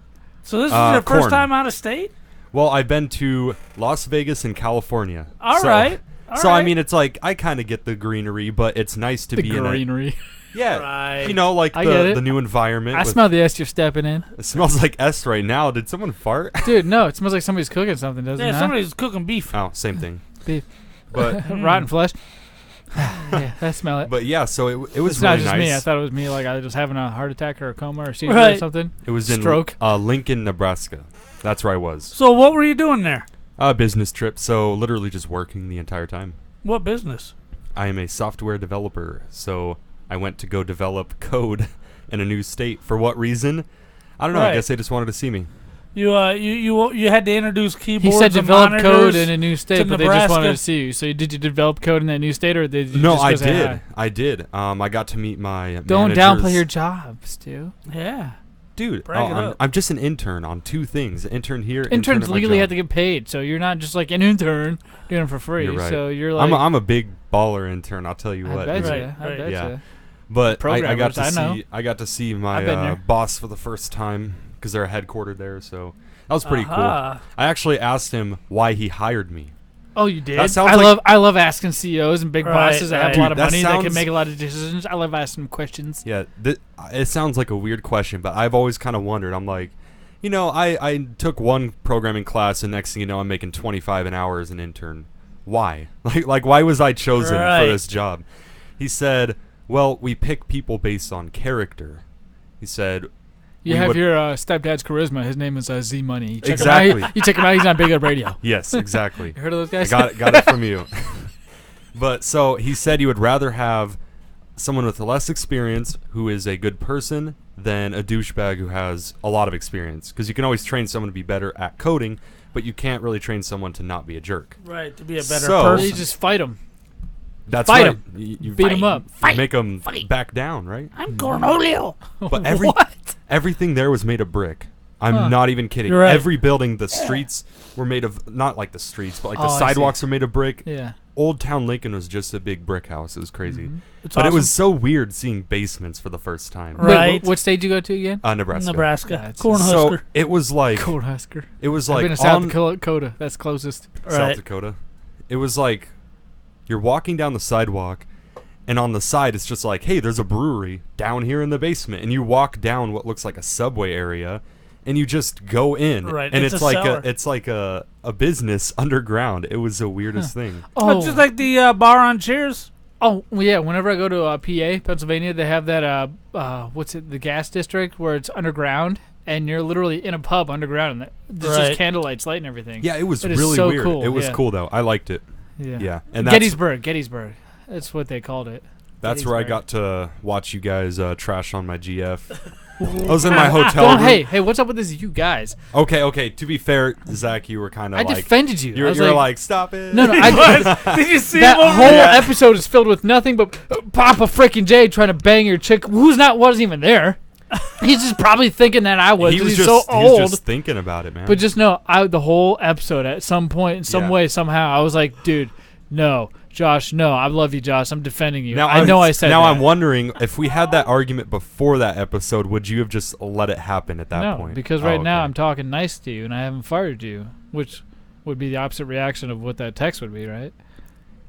So this is your corn. first time out of state? Well, I've been to Las Vegas and California. All right. So I mean, it's like I kind of get the greenery, but it's nice to be greenery. in it. Yeah, Right. you know, like I get it. the new environment. I with- smell the S you're stepping in. It smells like S right now. Did someone fart? Dude, no, it smells like somebody's cooking something, doesn't it? Yeah, somebody's cooking beef. Oh, same thing. Beef. But Rotten flesh. Yeah, I smell it. But yeah, so it was It's really not just nice. me. I thought it was me, like I was just having a heart attack or a coma or seizure or Right. something. It was Stroke. in Lincoln, Nebraska. That's where I was. So what were you doing there? A business trip, so literally just working the entire time. What business? I am a software developer, so I went to go develop code in a new state. For what reason? I don't know. Right. I guess they just wanted to see me. You had to introduce He keyboards. said and develop code monitors in a new state, to but they just Nebraska. wanted to see you. So did you develop code in that new state, or did you No, just I go say did. hi? I did. I got to meet my Don't managers. downplay your job, Stu. Yeah. Dude, Brag it up. I'm just an intern on two things. An intern here. Interns intern at my legally job. have to get paid, so you're not just like an intern doing it for free. You're right. So you're like, I'm a big baller intern. I'll tell you I what. bet dude. you. I bet Yeah. you. But I got Programmers, to I know. see I got to see I've been my there. boss for the first time because they're headquartered there. So that was pretty Aha. cool. I actually asked him why he hired me. Oh, you did? That sounds I like- love asking CEOs and big Right, bosses that have right. a lot of Dude, that money that can sounds- make a lot of decisions. I love asking them questions. Yeah, it sounds like a weird question, but I've always kind of wondered. I'm like, you know, I took one programming class, and next thing you know, I'm making 25 an hour as an intern. Why? Like why was I chosen Right. for this job? He said, well, we pick people based on character. He said, You we have would- your stepdad's charisma. His name is Z Money. You check Exactly. Him out. You check him out. He's on Big Up Radio. Yes, exactly. You heard of those guys? I got it from you. But so he said you would rather have someone with less experience who is a good person than a douchebag who has a lot of experience. Because you can always train someone to be better at coding, but you can't really train someone to not be a jerk. Right, to be a better So- person. You just fight him. That's Fight right. 'em. You Beat 'em up. You make them back down, right? I'm Cornholio. But What? everything there was made of brick. I'm Huh. not even kidding. You're right. Every building, the streets were made of, not like the streets, but like Oh, the I see. sidewalks were made of brick. Yeah. Old Town Lincoln was just a big brick house. It was crazy. Mm-hmm. It's But it awesome. was so weird seeing basements for the first time. Right. Wait, what state did you go to again? Nebraska. Nebraska. That's- Cornhusker. So it was like, Cornhusker. it was I've like been to South on Dakota. That's closest. South Right. Dakota. It was like you're walking down the sidewalk, and on the side it's just like, hey, there's a brewery down here in the basement, and you walk down what looks like a subway area, and you just go in, Right, and it's it's a cellar. like a business underground. It was the weirdest thing. It's just like the bar on Cheers. Oh, well, yeah. Whenever I go to PA, Pennsylvania, they have that, what's it, the gas district where it's underground, and you're literally in a pub underground, and there's Right. just candlelights lighting everything. Yeah, it was It is really so weird. cool, It was yeah. cool though. I liked it. Yeah. Yeah, and that's Gettysburg. That's what they called it. that's where I Gettysburg. got to watch you guys trash on my GF. I was in my hotel Don't, room. hey, what's up with this, you guys? Okay. To be fair, Zach, you were kind of I like defended you. You I was were like- like, stop it. No, Did you see that him over whole there? episode is filled with nothing but Papa freaking J trying to bang your chick who's wasn't even there. He's just probably thinking that I was. He was He's just so he was old. just thinking about it, man. But just know, the whole episode at some point, in some Yeah. way, somehow, I was like, dude, no, Josh, no, I love you, Josh. I'm defending you. now I know I said Now that. I'm wondering if we had that argument before that episode, would you have just let it happen at that no, point? because Oh, right now okay. I'm talking nice to you and I haven't fired you, which would be the opposite reaction of what that text would be, right?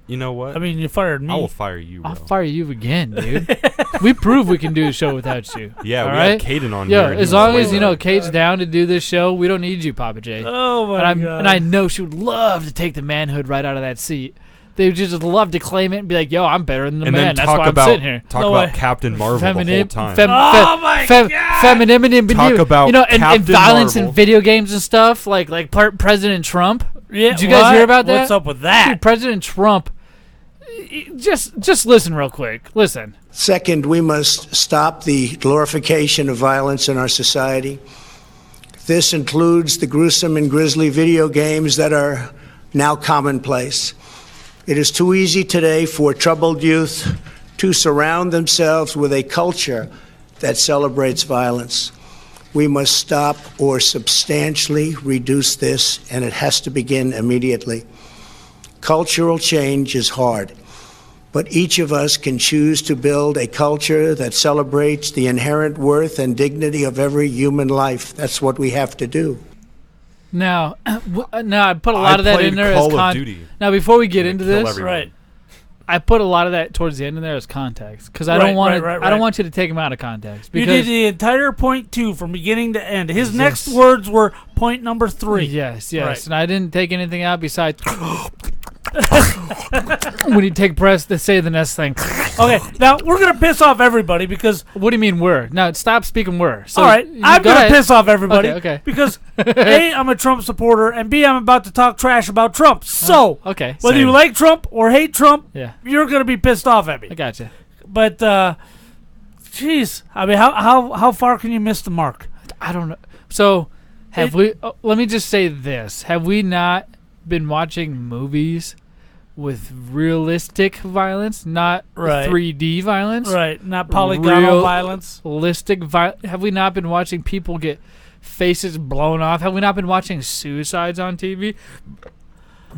You know what? I mean, you fired me. I will fire you, bro. I'll fire you again, dude. We prove we can do a show without you. Yeah, all we right? had Caden on Yo, here. and he as was long way as better. Kate's down to do this show, we don't need you, Papa J. Oh my god! And I know she would love to take the manhood right out of that seat. They would just love to claim it and be like, "Yo, I'm better than the and man. then That's talk why about I'm sitting here." talk No about way. Captain Marvel the whole time. Oh my God! Femininity, Talk about and Captain violence in Marvel. video games and stuff, like President Trump. Yeah, Did you guys what? hear about that? What's up with that? Dude, President Trump. Just listen real quick. Listen. Second, we must stop the glorification of violence in our society. This includes the gruesome and grisly video games that are now commonplace. It is too easy today for troubled youth to surround themselves with a culture that celebrates violence. We must stop or substantially reduce this, and it has to begin immediately. Cultural change is hard. But each of us can choose to build a culture that celebrates the inherent worth and dignity of every human life. That's what we have to do. Now, I put a lot of that in there Call as of Duty. Now, before we get into kill this, everyone. Right. I put a lot of that towards the end in there as context because I don't want I don't want you to take them out of context. You Because did the entire point 2 from beginning to end. His next words were point number 3. Yes, Right. and I didn't take anything out besides when you take breaths to say the next thing. Okay, now we're gonna piss off everybody because. What do you mean we're? Now stop speaking we're. So all right, I'm go gonna ahead. piss off everybody. Okay. Because A, I'm a Trump supporter, and B, I'm about to talk trash about Trump. So okay, whether Same. you like Trump or hate Trump, Yeah. you're gonna be pissed off at me. I gotcha. But jeez, I mean, how far can you miss the mark? I don't know. So have we? Let me just say this: have we not been watching movies with realistic violence, not Right. 3D violence? Right, not polygonal violence. Realistic violence. Have we not been watching people get faces blown off? Have we not been watching suicides on TV?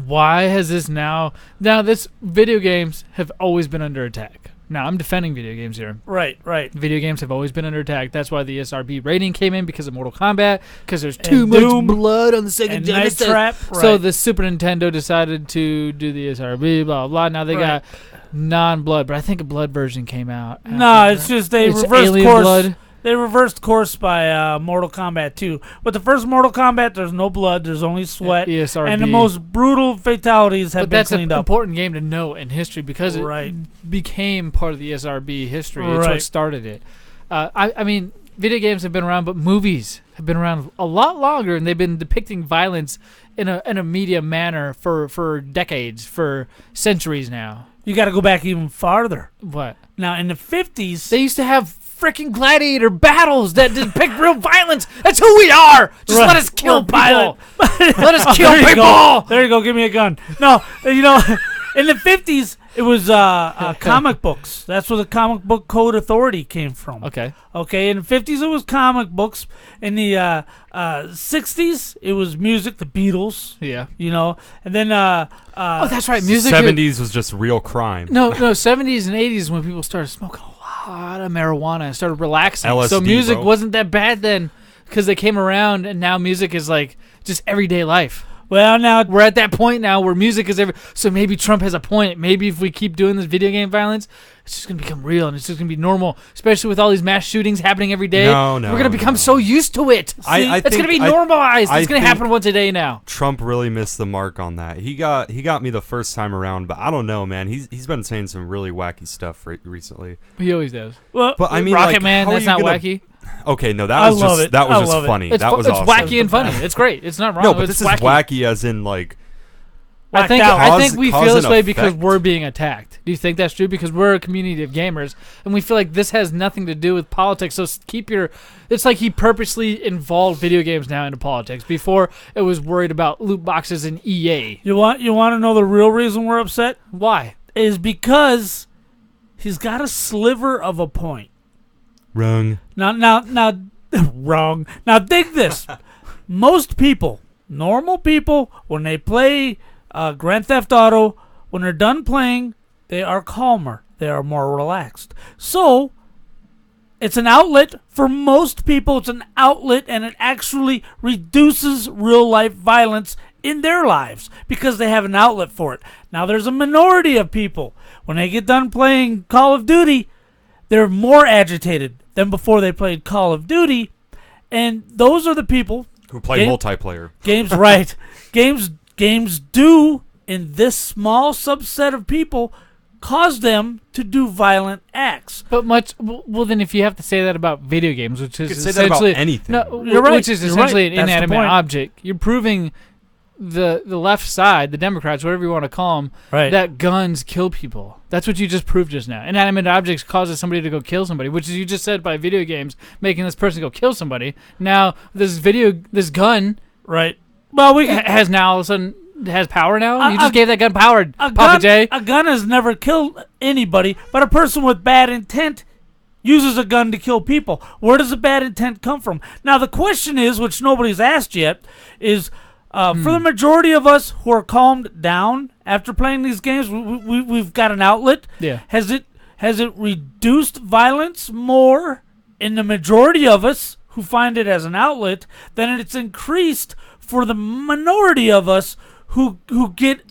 Why has this now? Now, this video games have always been under attack. Now, I'm defending video games here. Right. Video games have always been under attack. That's why the ESRB rating came in because of Mortal Kombat, because there's too much Doom, blood on the Sega and Genesis. Night Trap, So right. the Super Nintendo decided to do the ESRB, blah, blah, blah. Now they got non-blood, but I think a blood version came out. No, it's just they It's reversed alien course. blood. They reversed course by Mortal Kombat 2. But the first Mortal Kombat, there's no blood, there's only sweat, ESRB. and the most brutal fatalities have But been that's an cleaned up. important game to know in history because it Right. became part of the ESRB history. It's what Right. started it. I mean, video games have been around, but movies have been around a lot longer, and they've been depicting violence in a media manner for decades, for centuries now. You got to go back even farther. What? Now, in the 50s, They used to have freaking gladiator battles that depict real violence. That's who we are. Just Right. let us kill We're violent. people. Let us kill There you people. go. There you go. Give me a gun. No, you know, in the 50s, it was comic books. That's where the Comic Book Code Authority came from. Okay. Okay, in the 50s, it was comic books. In the 60s, it was music, the Beatles. Yeah. You know, and then Oh, that's right. Music. 70s was just real crime. No, 70s and 80s when people started smoking a lot of marijuana and started relaxing. So LSD, music bro. wasn't that bad then because they came around, and now music is like just everyday life. Well, now We're at that point now where music is so maybe Trump has a point. Maybe if we keep doing this video game violence, it's just going to become real and it's just going to be normal, especially with all these mass shootings happening every day. No, We're going to become so used to it. I it's going to be think- normalized. I It's going to think- happen once a day now. Trump really missed the mark on that. He got me the first time around, but I don't know, man. He's been saying some really wacky stuff recently. He always does. well, But I mean, Rocket like, Man, how are that's you not gonna- wacky. Okay, no, I that was love just it. that was I just love it. funny. It's, That was it's awesome. wacky and funny. It's great. It's not wrong. No, but it's this is wacky as in like. I think out. I think we Cause feel this and way because effect. we're being attacked. Do you think that's true? Because we're a community of gamers, and we feel like this has nothing to do with politics. So keep your. It's like he purposely involved video games now into politics. Before it was worried about loot boxes and EA. you want to know the real reason we're upset? Why? Is because he's got a sliver of a point. Wrong. Now, wrong. Now, think this. Most people, normal people, when they play Grand Theft Auto, when they're done playing, they are calmer. They are more relaxed. So, it's an outlet for most people. It's an outlet, and it actually reduces real-life violence in their lives because they have an outlet for it. Now, there's a minority of people, when they get done playing Call of Duty, they're more agitated than before they played Call of Duty, and those are the people Who play multiplayer. games. Right, games do in this small subset of people cause them to do violent acts. But well, then if you have to say that about video games, which is You could say that about essentially anything. no, You're right. which is You're essentially right. an That's the inanimate point. object, you're proving the left side, the Democrats, whatever you want to call them, Right. that guns kill people. That's what you just proved just now. Inanimate objects causes somebody to go kill somebody, which is you just said by video games making this person go kill somebody. Now this gun, Right. Well, we has now all of a sudden has power now. You A- just gave that gun power, Papa J. A gun has never killed anybody, but a person with bad intent uses a gun to kill people. Where does the bad intent come from? Now, the question is, which nobody's asked yet, is for the majority of us who are calmed down After playing these games, we've got an outlet. Yeah. Has it reduced violence more in the majority of us who find it as an outlet than it's increased for the minority of us who get,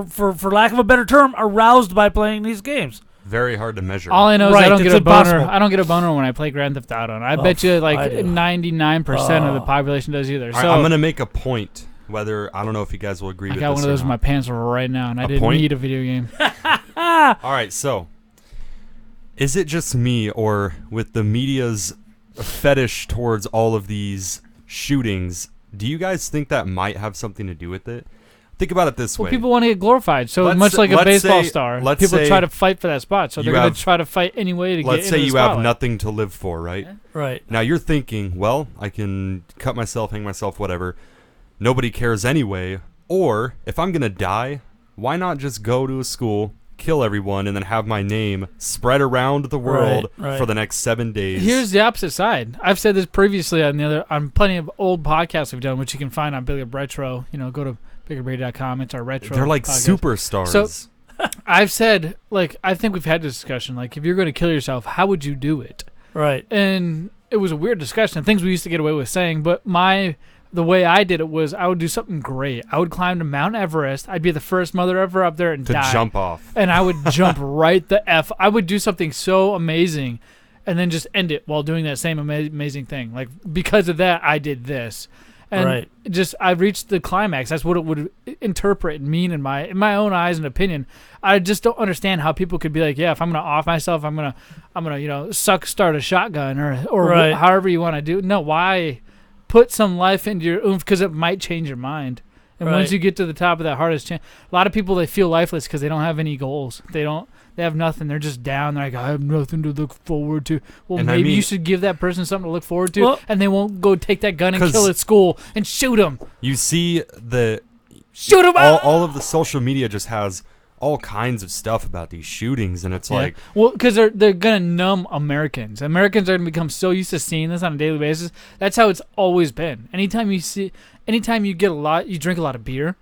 for lack of a better term, aroused by playing these games? Very hard to measure. All I know is I don't get a impossible. boner. I don't get a boner when I play Grand Theft Auto. And I bet you 99% of the population does either. All right, So I'm gonna make a point. Whether I don't know if you guys will agree I with got this one of or those in my not. pants right now, and I didn't point? need a video game. All right, so is it just me, or with the media's fetish towards all of these shootings, do you guys think that might have something to do with it? Think about it this Well, way. people want to get glorified. So Let's much say- like a let's baseball say- star, let's people say try to fight for that spot. So you they're going have- to try to fight any way to get Let's into say the you have spotlight. nothing to live for, right? Right. Now you're thinking, well, I can cut myself, hang myself, whatever. Nobody cares anyway. Or, if I'm going to die, why not just go to a school, kill everyone, and then have my name spread around the world Right. for the next 7 days? Here's the opposite side. I've said this previously on plenty of old podcasts we've done, which you can find on Big Up Retro. Go to BigUpRadio.com. It's our retro. They're like podcast. superstars. So I've said, I think we've had this discussion. If you're going to kill yourself, how would you do it? Right. And it was a weird discussion. Things we used to get away with saying, but the way I did it was I would do something great. I would climb to Mount Everest. I'd be the first mother ever up there and to die. jump off. And I would jump right the F. I would do something so amazing and then just end it while doing that same amazing thing. Because of that, I did this. And I reached the climax. That's what it would interpret and mean in my own eyes and opinion. I just don't understand how people could be like, yeah, if I'm gonna off myself, I'm gonna start a shotgun or however you want to do. No, why put some life into your oomph? Because it might change your mind. And once you get to the top of that hardest chance, a lot of people, they feel lifeless because they don't have any goals. They have nothing. They're just down. They're like, I have nothing to look forward to. Well, And maybe you should give that person something to look forward to, and they won't go take that gun and 'Cause kill at school and shoot them. You see Shoot them all of the social media just has all kinds of stuff about these shootings, and it's like, well, because they're gonna numb Americans. Americans are gonna become so used to seeing this on a daily basis. That's how it's always been. Anytime you drink a lot of beer,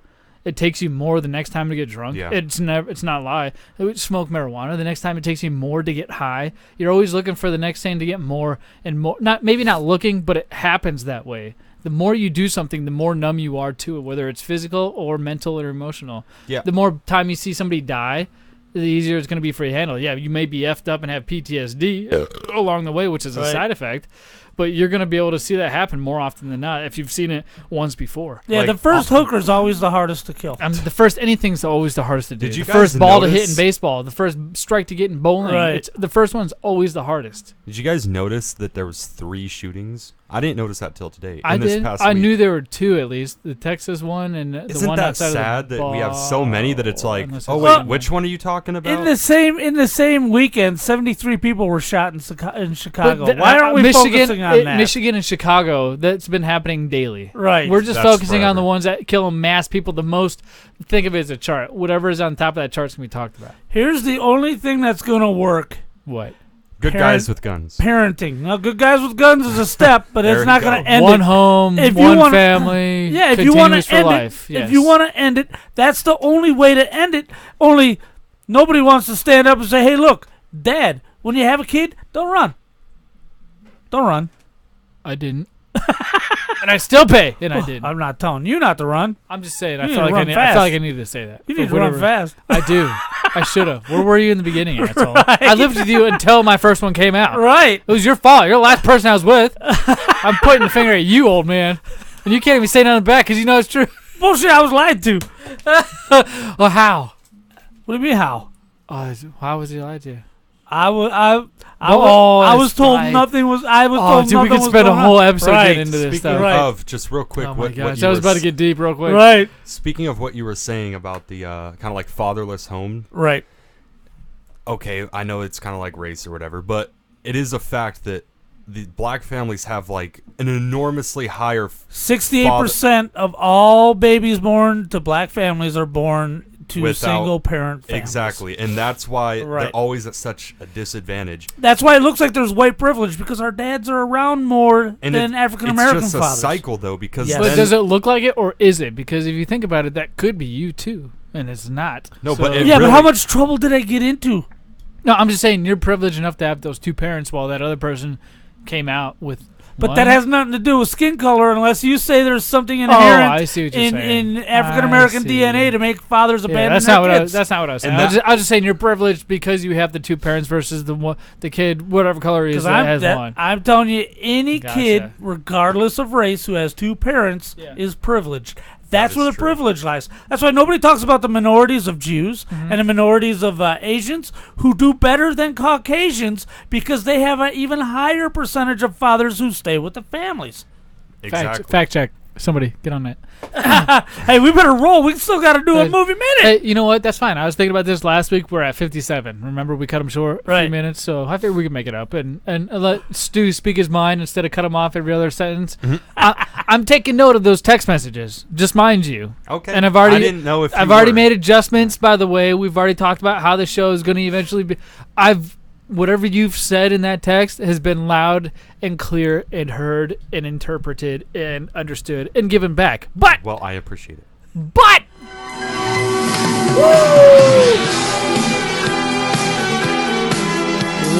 it takes you more the next time to get drunk. Yeah. It's not a lie. Smoke marijuana. The next time it takes you more to get high. You're always looking for the next thing to get more and more. Maybe not looking, but it happens that way. The more you do something, the more numb you are to it, whether it's physical or mental or emotional. Yeah. The more time you see somebody die, the easier it's going to be for you to handle. Yeah, you may be effed up and have PTSD along the way, which is a side effect, but you're going to be able to see that happen more often than not if you've seen it once before. Yeah, the first hooker is always the hardest to kill. The first anything's always the hardest to do. Did you the guys first ball to hit notice- in baseball, the first strike to get in bowling. Right. The first one's always the hardest. did you guys notice that there was 3 shootings? I didn't notice that till today. I this did. Past I week. knew there were 2 at least. The Texas one and the Isn't one that outside sad of the that we have so many that it's like, unless oh it's- wait, Well, which one are you talking about? In the same weekend, 73 people were shot in Chicago. But Why aren't we focusing on that? Michigan and Chicago, that's been happening daily. Right. We're just That's focusing on the forever. ones that kill mass people the most. Think of it as a chart. Whatever is on top of that chart's going to be talked about. Here's the only thing that's going to work. What? Good guys with guns. Parenting. Now, good guys with guns is a step, but There it's you not go. going to end One it. home, If you one wanna- family, Yeah, if you want continuous to for end life. it, Yes. if you want to end it, that's the only way to end it. Only nobody wants to stand up and say, "Hey, look, Dad, when you have a kid, don't run. Don't run." I didn't. And I still pay, and I didn't. I'm not telling you not to run. I'm just saying. I You need feel to like run I fast. feel like I needed to say that. You For need to run whatever- fast. I do. I should have. Where were you in the beginning, asshole? Right. I lived with you until my first one came out. Right. It was your fault. You're the last person I was with. I'm pointing the finger at you, old man. And you can't even say nothing back because you know it's true. Bullshit. I was lied to. Well, how? What do you mean how? How was he lied to? I was that's told right. nothing was. I was Oh, told dude, we nothing could was spend a going whole on. episode Right. getting into this Speaking stuff. Right. of, just real quick, Oh my what gosh, you that was were about to get deep real quick. Right. Speaking of what you were saying about the kind of like fatherless home. Right. Okay, I know it's kind of like race or whatever, but it is a fact that the black families have like an enormously higher 68% of all babies born to black families are born to without- single parent families. Exactly, and that's why Right. they're always at such a disadvantage. That's why it looks like there's white privilege, because our dads are around more And than African American it's just fathers. a cycle though, because Yes. But then- does it look like it, or is it? Because if you think about it, that could be you too. and it's not. No, So- but it Yeah, but really- how much trouble did I get into? No, I'm just saying you're privileged enough to have those two parents while that other person came out with. But one. that has nothing to do with skin color unless you say there's something inherent I see what you're saying. in African American I see. DNA to make fathers abandon that's their not what kids. that's not what I was saying. And I was just saying you're privileged because you have the two parents versus the kid, whatever color he is, that has one. I'm telling you, any Gotcha. kid, regardless of race, who has two parents is privileged. That's where the privilege lies. That's why nobody talks about the minorities of Jews and the minorities of Asians who do better than Caucasians because they have an even higher percentage of fathers who stay with the families. Exactly. Fact check. Somebody get on that. Hey, we better roll. We still got to do a movie minute. Hey, you know what? That's fine. I was thinking about this last week. We're at 57. Remember, we cut him short a few minutes, so I figure we can make it up and let Stu speak his mind instead of cut him off every other sentence. I'm taking note of those text messages. Just mind you. Okay. And I've already I didn't know if I've you already were. made adjustments. By the way, we've already talked about how the show is going to eventually be. Whatever you've said in that text has been loud and clear and heard and interpreted and understood and given back. But Well, I appreciate it.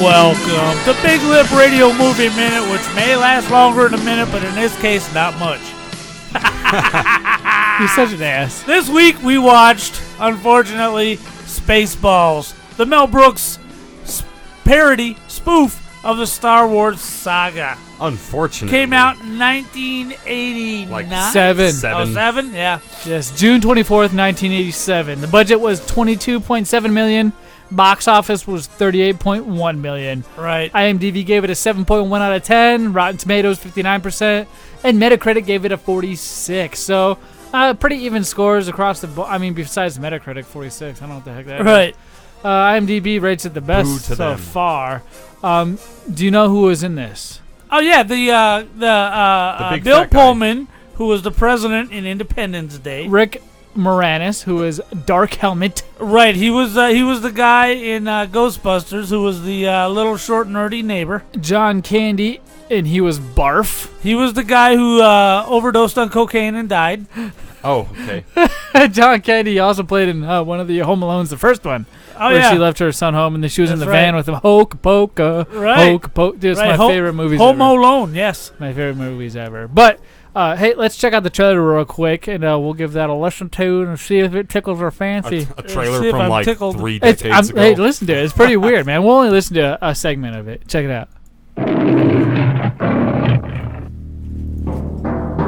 Welcome to Big Lip Radio Movie Minute, which may last longer than a minute, but in this case, not much. You're such an ass. This week we watched, unfortunately, Spaceballs, the Mel Brooks parody spoof of the Star Wars saga. Unfortunately. Came out in 1989. Like Seven. Oh, 7? Yeah. Yes, June 24th, 1987. The budget was $22.7 million. Box office was $38.1 million. Right. IMDb gave it a 7.1 out of 10. Rotten Tomatoes 59%, and Metacritic gave it a 46. So, pretty even scores across the board. I mean, besides Metacritic 46, I don't know what the heck that is. Right. IMDb rates it the best Boo to so them. far. Do you know who was in this? Oh yeah, the big Bill fat guy. Pullman, who was the president in Independence Day. Rick Moranis, who is Dark Helmet. Right, he was the guy in Ghostbusters who was the little short nerdy neighbor. John Candy, and he was Barf. He was the guy who overdosed on cocaine and died. Oh, okay. John Candy also played in one of the Home Alones, the first one. Oh, where yeah. she left her son home, and then she was in That's the van with him. Hoke Poke, Right. Hoke Poke. Dude, it's Right, my favorite movies Home ever. Alone, yes. My favorite movies ever. But, hey, let's check out the trailer real quick, and we'll give that a listen to and see if it tickles our fancy. A trailer See if from I'm like tickled. 3 decades ago. Hey, listen to it. It's pretty weird, man. We'll only listen to a segment of it. Check it out.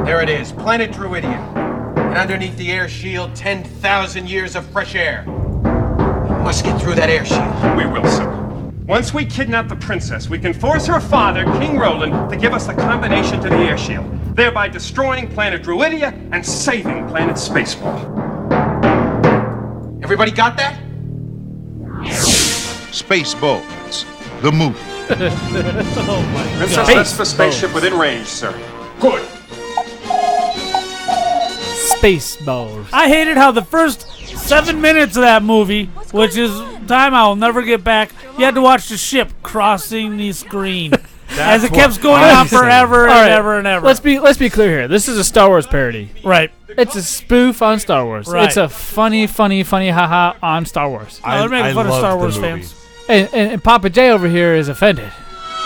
There it is, planet Druidian. And underneath the air shield, 10,000 years of fresh air. We must get through that air shield. We will, sir. Once we kidnap the princess, we can force her father, King Roland, to give us the combination to the air shield, thereby destroying planet Druidia and saving planet Spaceball. Everybody got that? Spaceballs, the movie. Oh my Princess, that's the spaceship within range, sir. Good. Spaceballs. I hated how the first 7 minutes of that movie, which is time I'll never get back, you had to watch the ship crossing the screen. As it kept going on forever and ever and ever. Let's be clear here. This is a Star Wars parody. Right. It's a spoof on Star Wars. Right. It's a funny haha on Star Wars. They're making fun of Star Wars fans. And Papa J over here is offended.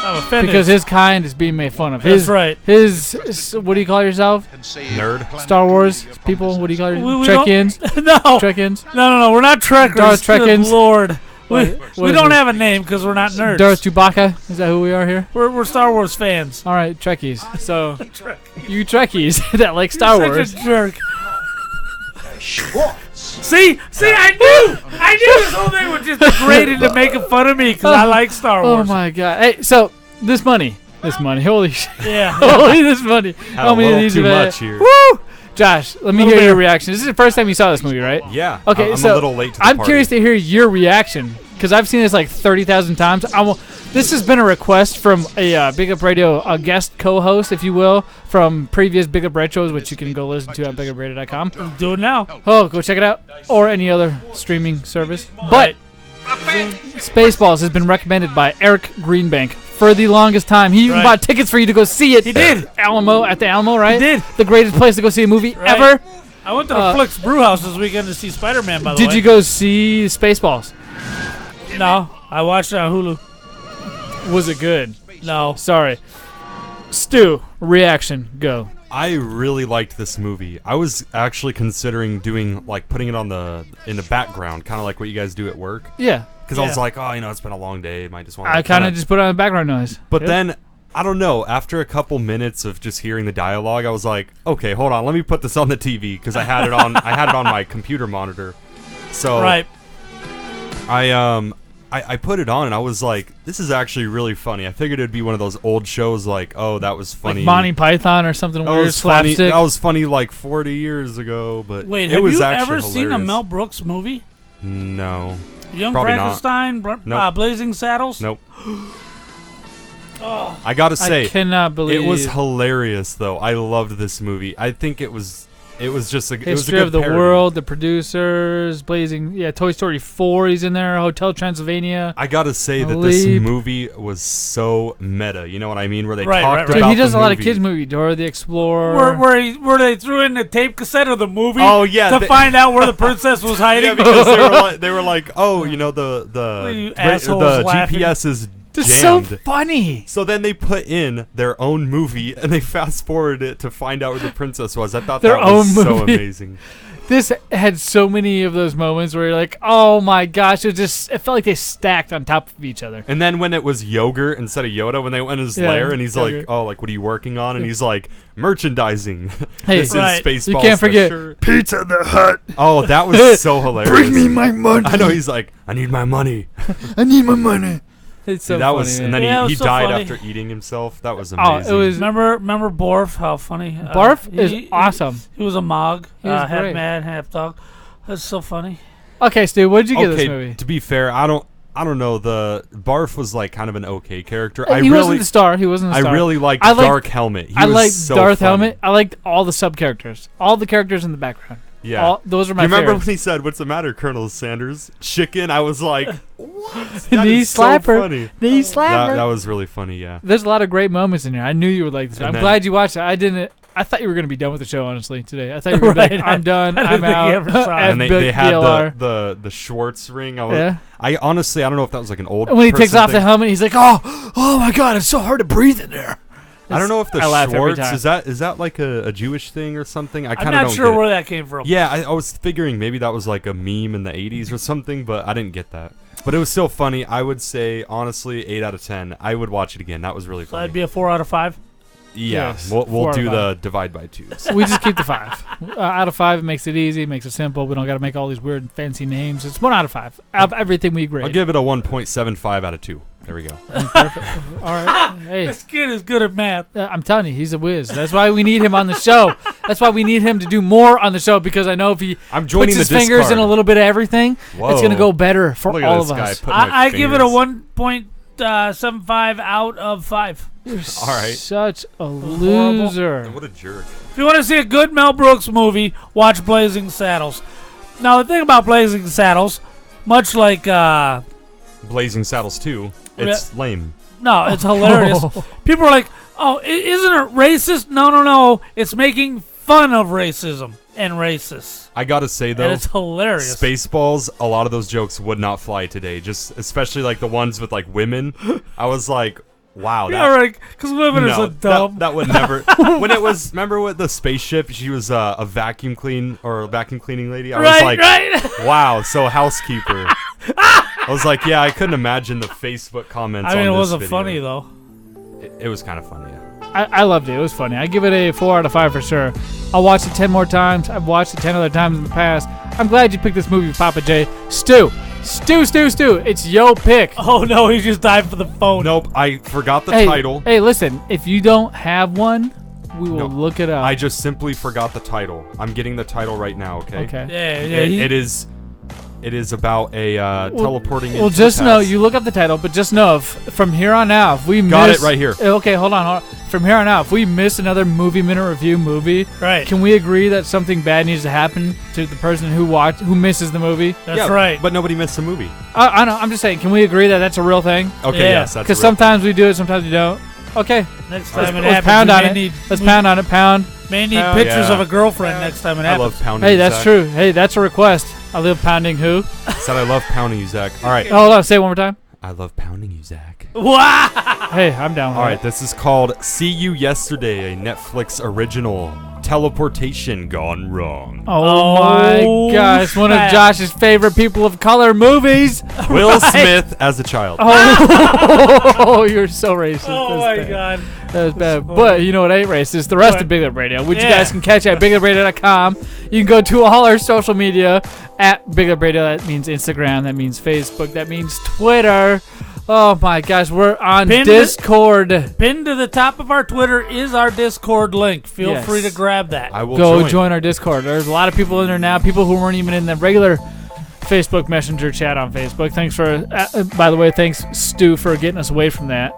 I'm offended. Because his kind is being made fun of. That's right. His what do you call yourself? Nerd. Star Wars people. What do you call yourself? We Trekkians. No. Trekkians. No. We're not Trekkers. Darth Trekkins. Good Lord. What We is don't it? have a name because we're not nerds. Darth Chewbacca. Is that who we are here? We're Star Wars fans. All right, Trekkies. So you Trekkies that like Star You're Wars. such a jerk. See, I knew this whole thing was just degraded to making fun of me because I like Star Wars. Oh my god! Hey, so this money, holy shit! Yeah. Holy this money! Had a little too much here. Woo! Josh, let me Little hear your bit. reaction. This is the first time you saw this movie, right? Yeah. Okay, I'm so a little late to the I'm party. curious to hear your reaction because I've seen this like 30,000 times. This has been a request from a Big Up Radio, a guest co-host, if you will, from previous Big Up Retros, which you can go listen to at bigupradio.com. Do it now. Oh, go check it out, or any other streaming service. But Spaceballs has been recommended by Eric Greenbank for the longest time. He even Right. bought tickets for you to go see it. He did. At the Alamo, right? He did. The greatest place to go see a movie Right. ever. I went to the Flicks Brewhouse this weekend to see Spider-Man, by the way. Did you go see Spaceballs? No, I watched it on Hulu. Was it good? No. Sorry. Stu, reaction, go. I really liked this movie. I was actually considering doing putting it on in the background, kind of like what you guys do at work. Yeah. Because I was like, oh, it's been a long day. Might just want. I kind of just put on background noise. But then I don't know. After a couple minutes of just hearing the dialogue, I was like, okay, hold on. Let me put this on the TV because I had it on. I had it on my computer monitor. So right. I put it on and I was like, this is actually really funny. I figured it'd be one of those old shows like, oh, that was funny. Like Monty Python or something weird, was funny. slapstick. That was funny like 40 years ago, but Wait, it have was you actually ever seen a hilarious. Mel Brooks movie? No. Young Probably Frankenstein, Nope. Blazing Saddles? Nope. Oh. I gotta say, I cannot believe it was hilarious though. I loved this movie. I think it was just a History it was a good of the parody. World, the producers, Blazing, Toy Story 4, he's in there, Hotel Transylvania. I gotta say that this movie was so meta. You know what I mean? Where they talked about He does the a lot of movie. kids' movie, Dora the Explorer. Where they threw in the tape cassette of the movie Oh yeah, to find out where the princess was hiding? Yeah, because they were like, oh, you know the assholes laughing. GPS is It's jammed. so funny. So then they put in their own movie and they fast forwarded it to find out where the princess was. I thought Their that was own so movie. amazing. This had so many of those moments where you're like, oh my gosh, it felt like they stacked on top of each other. And then when it was yogurt instead of Yoda, when they went in his lair and he's yogurt. like, oh, like, what are you working on? And he's like, merchandising. Hey, this is Spaceballs. you can't forget shirt. Pizza the Hut. Oh, that was so hilarious. Bring me my money. I know, he's like, I need my money. I need my money. It's so that funny. was, and man. then it he was so died funny. after eating himself. That was Oh, amazing. it was. Remember Barf? How funny. Barf is awesome. He was a Mog, He was half great. man, half dog. That's so funny. Okay, Stu, what did you give okay, this movie? to be fair, I don't know. The Barf was like kind of an okay character. He wasn't the star. He wasn't the star. I really liked I liked- Dark Helmet. He I was liked so Darth funny. Helmet. I liked all the sub characters, all the characters in the background. Yeah, those are my You remember favorites. when he said, "What's the matter, Colonel Sanders?" Chicken. I was like, "What?" That Knee is so slapper. funny. Knee slapper. That was really funny. Yeah. There's a lot of great moments in here. I knew you would like this. And I'm then- glad you watched it. I didn't. I thought you were going to be done with the show, honestly, today. I thought you were going to be like, I'm done. I I'm didn't think out. he ever saw it. And they had BLR. the Schwartz ring. I was, Yeah. I honestly, I don't know if that was like an old. And when he takes person off the thing. helmet, he's like, oh my God, it's so hard to breathe in there. I don't know if the I laugh every Schwartz time. is that like a Jewish thing or something. I I'm kind of not don't sure get it. where that came from. Yeah, I was figuring maybe that was like a meme in the 80s or something, but I didn't get that. But it was still funny. I would say, honestly, 8 out of 10. I would watch it again. That was really So funny. that'd be a 4 out of 5. Yeah, Yes, we'll 4 out do of the divide by 2s. We just keep the 5. Out of 5, it makes it easy, makes it simple. We don't got to make all these weird fancy names. It's 1 out of 5. Out of everything we grade. I'll give it a 1.75 out of 2. There we go. Perfect. All right. Hey, This kid is good at math. I'm telling you, he's a whiz. That's why we need him on the show. That's why we need him to do more on the show, because I know if he I'm joining puts his the fingers in discard. a little bit of everything, Whoa. it's going to go better for Look at all this of guy us. putting my I give it a fingers. 1.75 out of 5. You're All right. such a Horrible. loser. What a jerk. If you want to see a good Mel Brooks movie, watch Blazing Saddles. Now, the thing about Blazing Saddles, much like, Blazing Saddles 2, it's lame. no, it's hilarious. People are like, oh, isn't it racist? No. It's making fun of racism and racists. I gotta say though, And it's hilarious. Spaceballs, a lot of those jokes would not fly today. Just especially like the ones with like women. I was like, wow, Yeah, right, because women are so that, dumb. that would never. When it was, remember with the spaceship, she was a vacuum cleaning lady. I was Right, like, right. wow, so housekeeper. I was like, yeah, I couldn't imagine the Facebook comments. I mean, on it this wasn't video. funny, though. It was kind of funny. Yeah. I loved it. It was funny. I give it a 4 out of 5 for sure. I'll watch it 10 more times. I've watched it 10 other times in the past. I'm glad you picked this movie, Papa J. Stu. It's yo pick. Oh, no, he just died for the phone. Nope, I forgot the Hey, title. Hey, listen. If you don't have one, we will look it up. I just simply forgot the title. I'm getting the title right now. Okay. Okay. Yeah. It is about a teleporting. Well, into just the know, past. you look up the title, but just know from here on out, if we Got miss... it right here. Okay, hold on. From here on out, if we miss another movie minute review movie, Right. can we agree that something bad needs to happen to the person who misses the movie? That's Yeah, right. But nobody missed the movie. I know. I'm just saying, can we agree that that's a real thing? Okay, Yeah. yes, that's Because a real sometimes we do it, sometimes we don't. Okay. Next Let's time it happens, pound we on may it. need- Let's pound on it. Pound. May need Hell pictures yeah. of a girlfriend next time it I happens. love pounding. Hey, you, that's Zach. true. Hey, that's a request. I love pounding who? Said I love pounding you, Zach. All right. Hold on, say it one more time. I love pounding you, Zach. Wow! Hey, I'm down with All it. right, this is called See You Yesterday, a Netflix original. Teleportation gone wrong. Oh my gosh, one of snap. Josh's favorite people of color movies. Will Smith as a child. Oh, you're so racist. Oh That's my bad. god. That was bad. But you know what ain't racist? The rest What? of Big Lip Radio, which you Yeah. guys can catch at biglipradio.com. You can go to all our social media at Big Lip Radio. That means Instagram. That means Facebook. That means Twitter. Oh my gosh, we're on Pinned it- Discord. Pinned to the top of our Twitter is our Discord link. Feel Yes. free to grab that. I will Go join our Discord. There's a lot of people in there now. People who weren't even in the regular Facebook Messenger chat on Facebook. Thanks for, by the way, thanks Stu for getting us away from that.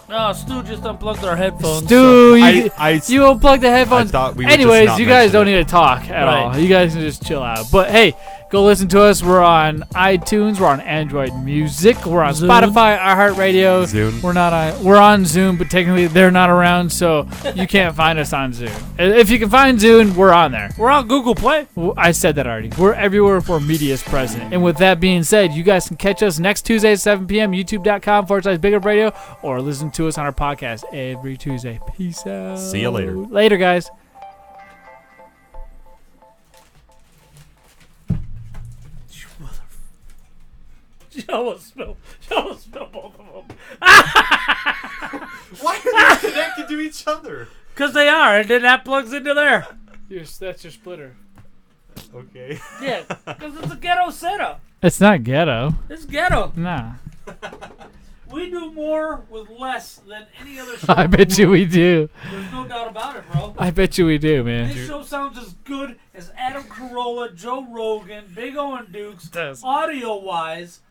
No, Stu just unplugged our headphones. Stu, I you unplug the headphones. I thought we would Anyways, just not you guys mention don't it. need to talk at Right. all. You guys can just chill out. But hey, go listen to us. We're on iTunes. We're on Android Music. We're on Zoom. Spotify, iHeartRadio. Zoom. We're on Zoom, but technically they're not around, so you can't find us on Zoom. If you can find Zoom, we're on there. We're on Google Play. I said that already. We're everywhere where media is present. And with that being said, you guys can catch us next Tuesday at 7 p.m. YouTube.com/Big Up Radio, or listen to us on our podcast every Tuesday. Peace out. See you later. Later, guys. You almost spilled both of them. Why are they connected to each other? Because they are, and then that plugs into there. That's your splitter. Okay. Yeah, because it's a ghetto setup. It's not ghetto. It's ghetto. Nah. We do more with less than any other show. I bet you we do. There's no doubt about it, bro. I bet you we do, man. This show sounds as good as Adam Carolla, Joe Rogan, Big O and Dukes. does. Audio-wise,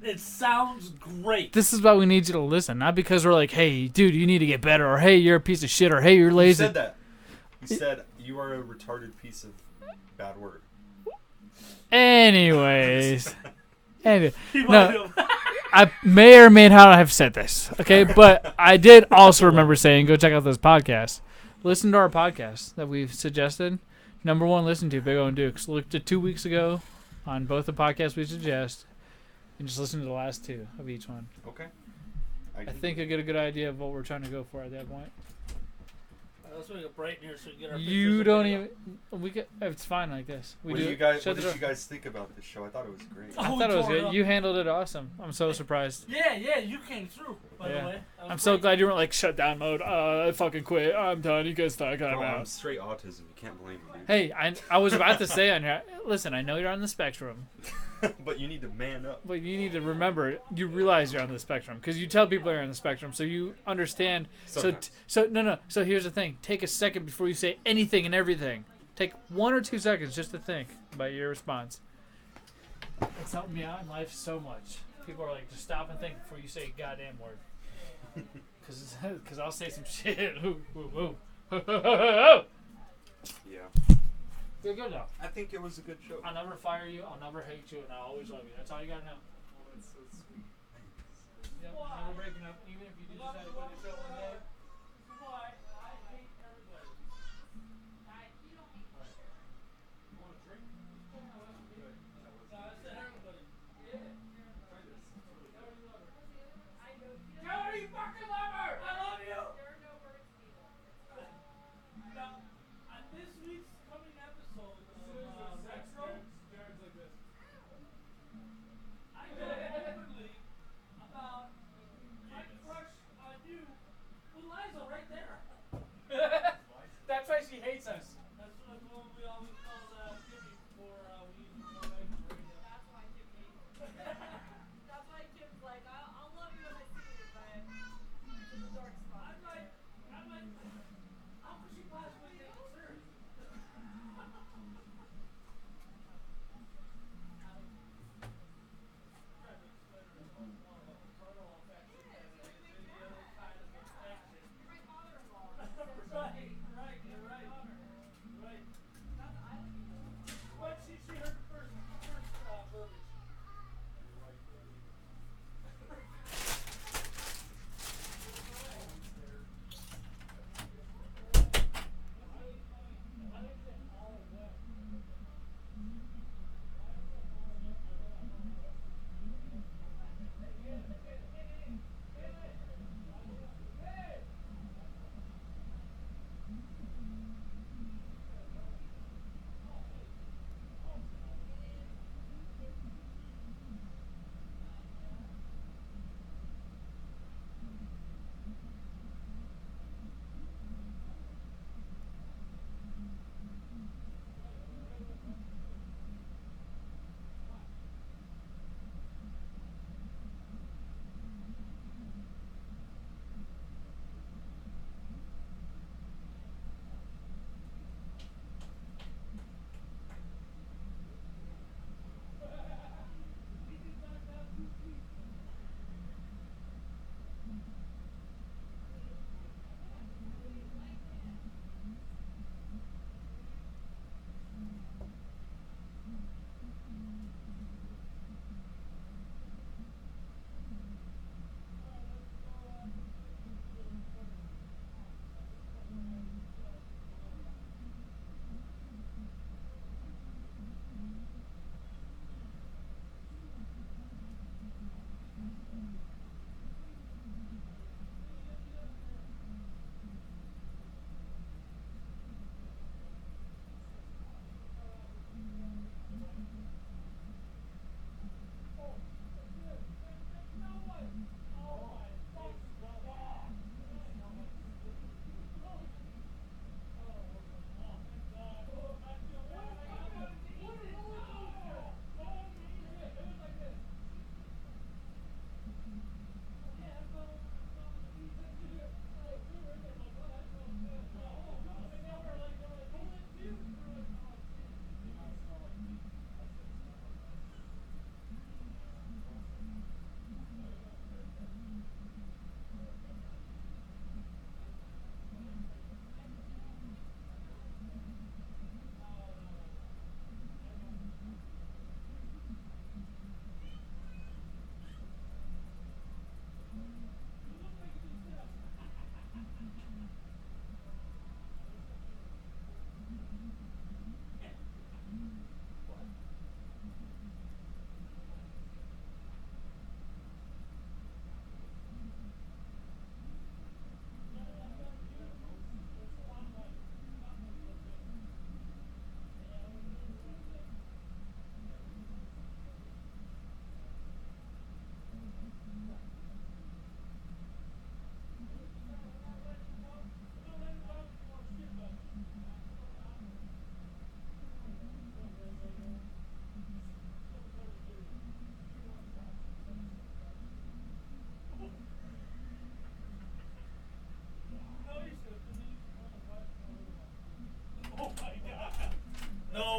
it sounds great. This is why we need you to listen, not because we're like, hey, dude, you need to get better, or hey, you're a piece of shit, or hey, you're You lazy. said that. You said you are a retarded piece of bad word. Anyways. He No, might have. I may or may not have said this, okay? But I did also remember saying, go check out those podcasts. Listen to our podcast that we've suggested. Number one, listen to Big O and Dukes. Looked at 2 weeks ago on both the podcasts we suggest, and just listen to the last two of each one. Okay. I think you'll get a good idea of what we're trying to go for at that point. Let's make it bright in here so we can get our You pictures don't of even. We get. It's fine like this. We What do do you it. guys? Shut What the did door. you guys think about this show? I thought it was great. I Oh, thought it was tore it good. up. You handled it awesome. I'm so surprised. Yeah, you came through, by the way. That was I'm so great. glad you weren't like shut down mode. I fucking quit. I'm done. You guys talk. I'm No, I'm out. straight autism. You can't blame me, dude. Hey, I was about to say on here. Listen, I know you're on the spectrum, But you need to man up. but you need to remember. You realize you're on the spectrum because you tell people you're on the spectrum, so you understand. Sometimes. So no. So here's the thing. Take a second before you say anything and everything. Take 1 or 2 seconds just to think about your response. It's helped me out in life so much. People are like, just stop and think before you say a goddamn word. Because I'll say some shit. Yeah. You're good though. I think it was a good show. I'll never fire you. I'll never hate you, and I'll always love you. That's all you gotta know. Yep, never breaking up, even if you do decide to quit the show one day. Jody, fucking lover! I love you! Now, on this week's coming episode of Retro, I know openly about my crush on you, who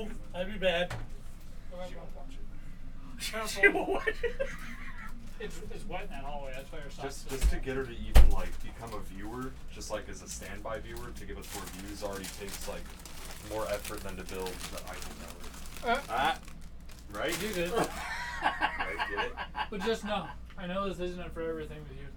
No, that'd be bad. She won't watch it. She won't watch it. It's wet in that hallway. That's why your socks. Just to get her to even like become a viewer, just like as a standby viewer, to give us more views already takes like more effort than to build the Eiffel Tower. Right? You did. Right, get it? But just know, I know this isn't for everything with you.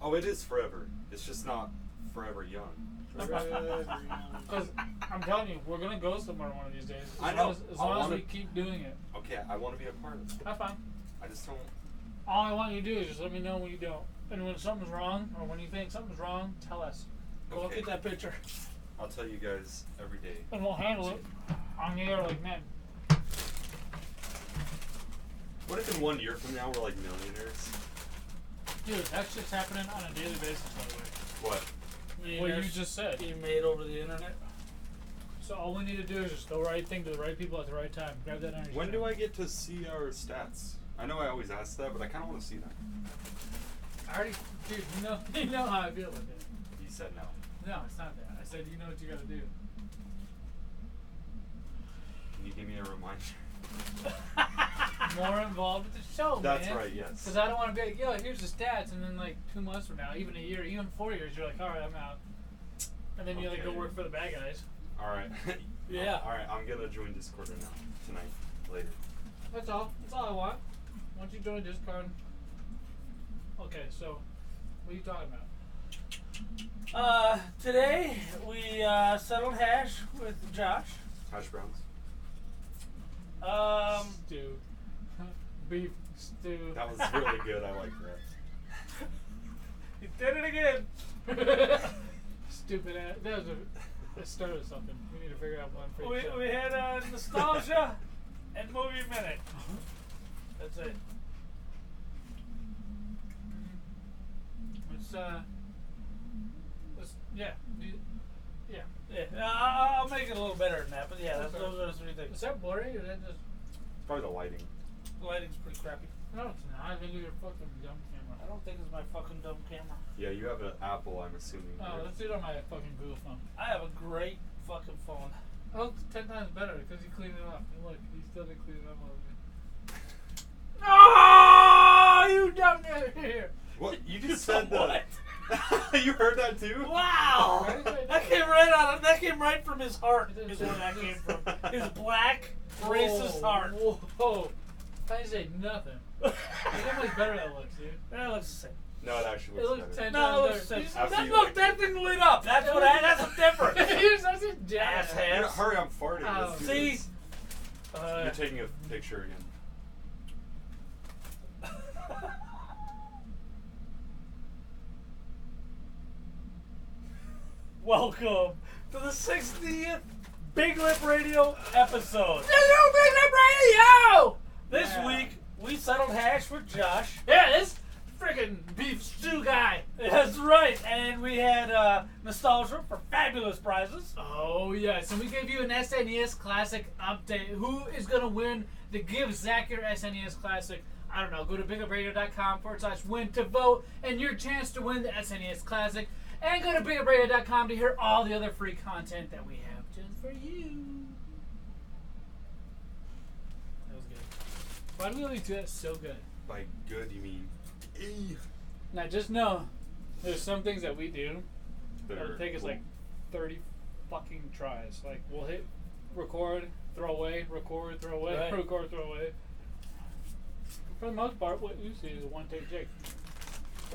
Oh, it is forever. It's just not forever young. Because I'm telling you, we're gonna go somewhere one of these days. I know. As long as we keep doing it. Okay, I want to be a part of it. That's fine. I just don't. All I want you to do is just let me know when you don't. And when something's wrong, or when you think something's wrong, tell us. Go look at that picture. I'll tell you guys every day. And we'll handle it on the air like men. What if in 1 year from now we're like millionaires? Dude, that shit's happening on a daily basis, by the way. What? What you just said. Being made over the internet. So all we need to do is just the right thing to the right people at the right time. Grab that energy. When do I get to see our stats? I know I always ask that, but I kind of want to see that. I already, dude, you know how I feel with it. You said no. No, it's not that. I said you know what you gotta do. Can you give me a reminder? More involved with the show, That's man. right, yes. Because I don't want to be like, yo, here's the stats, and then like 2 months from now, even a year, even 4 years, you're like, all right, I'm out. And then you like go work for the bad guys. All right. Yeah. All right, I'm gonna join Discord right now, tonight, later. That's all. That's all I want. Once you join Discord. Okay, so what are you talking about? Today we settled hash with Josh. Hash browns. Stew. Beef stew. That was really good. I like that. You did it again. Stupid ass. That was a start of something. We need to figure out one for each other. We had nostalgia and movie minute. That's it. Let's yeah. Yeah. Yeah, I'll make it a little better than that, but yeah, those are the three things. Is that blurry or is that just... It's probably the lighting. The lighting's pretty crappy. No, it's not. I think it's your fucking dumb camera. I don't think it's my fucking dumb camera. Yeah, you have an Apple, I'm assuming. Oh, right? let's do it on my fucking Google phone. I have a great fucking phone. Oh, it's 10 times better because you cleaned it up. And look, you still didn't clean it up all the way. Oh, you dumb here. What? You just said that. You heard that too? Wow! That came right from his heart. Is where that came from. His black, racist heart. Whoa! I didn't say nothing. Look how much better that looks, dude. That looks the same. No, it actually It looks looks better. 10 No, times it looks better. the same. After you Look, that thing lit up. That's the difference. You're such a jackass. Yeah, hurry, I'm farting. Oh. Let's do See? this. You're taking a picture again. Welcome to the 60th Big Lip Radio episode. The new Big Lip Radio! This week, we settled hash with Josh. Yeah, this freaking beef stew guy. That's right. And we had nostalgia for fabulous prizes. Oh, yes. And we gave you an SNES Classic update. Who is going to win the Give Zach Your SNES Classic? I don't know. Go to bigupradio.com/win to vote and your chance to win the SNES Classic. And go to bigupradio.com to hear all the other free content that we have just for you. That was good. Why do we always do that so good? By good, you mean... Now, just know, there's some things that we do that that'll take us like 30 fucking tries. Like, we'll hit record, throw away, record, throw away, Right. record, throw away. For the most part, what you see is a one-take jig.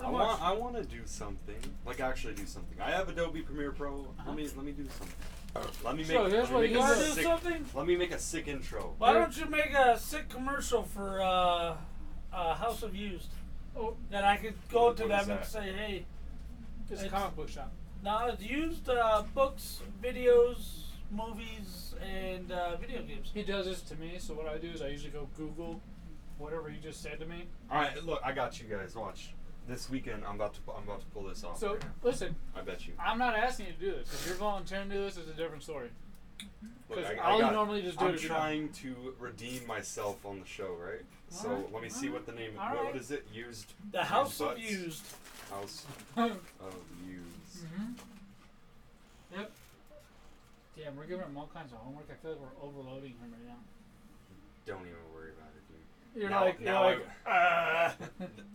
I want to do something. Like, actually do something. I have Adobe Premiere Pro. Let me do something. Let me make, So, here's let me what make you a gotta do sick, something? Let me make a sick intro. Why don't you make a sick commercial for House of Used? Oh, That I could go What to is them and that? say, hey, it's a comic book shop. now it's used books, videos, movies, and video games. He does this to me, so what I do is I usually go Google whatever he just said to me. All right, look, I got you guys. Watch. This weekend, I'm about to pull this off. So, right now. listen, I bet you. I'm not asking you to do this. If you're volunteering to do this, it's a different story. Look, Because I all you got it. normally just do I'm is trying to redeem myself on the show, right? So Alright, let me see what the name. alright. What is it? Used. The House of Butts? Used. House of Used. Yep. Damn, we're giving him all kinds of homework. I feel like we're overloading him right now. Don't even worry about it, dude.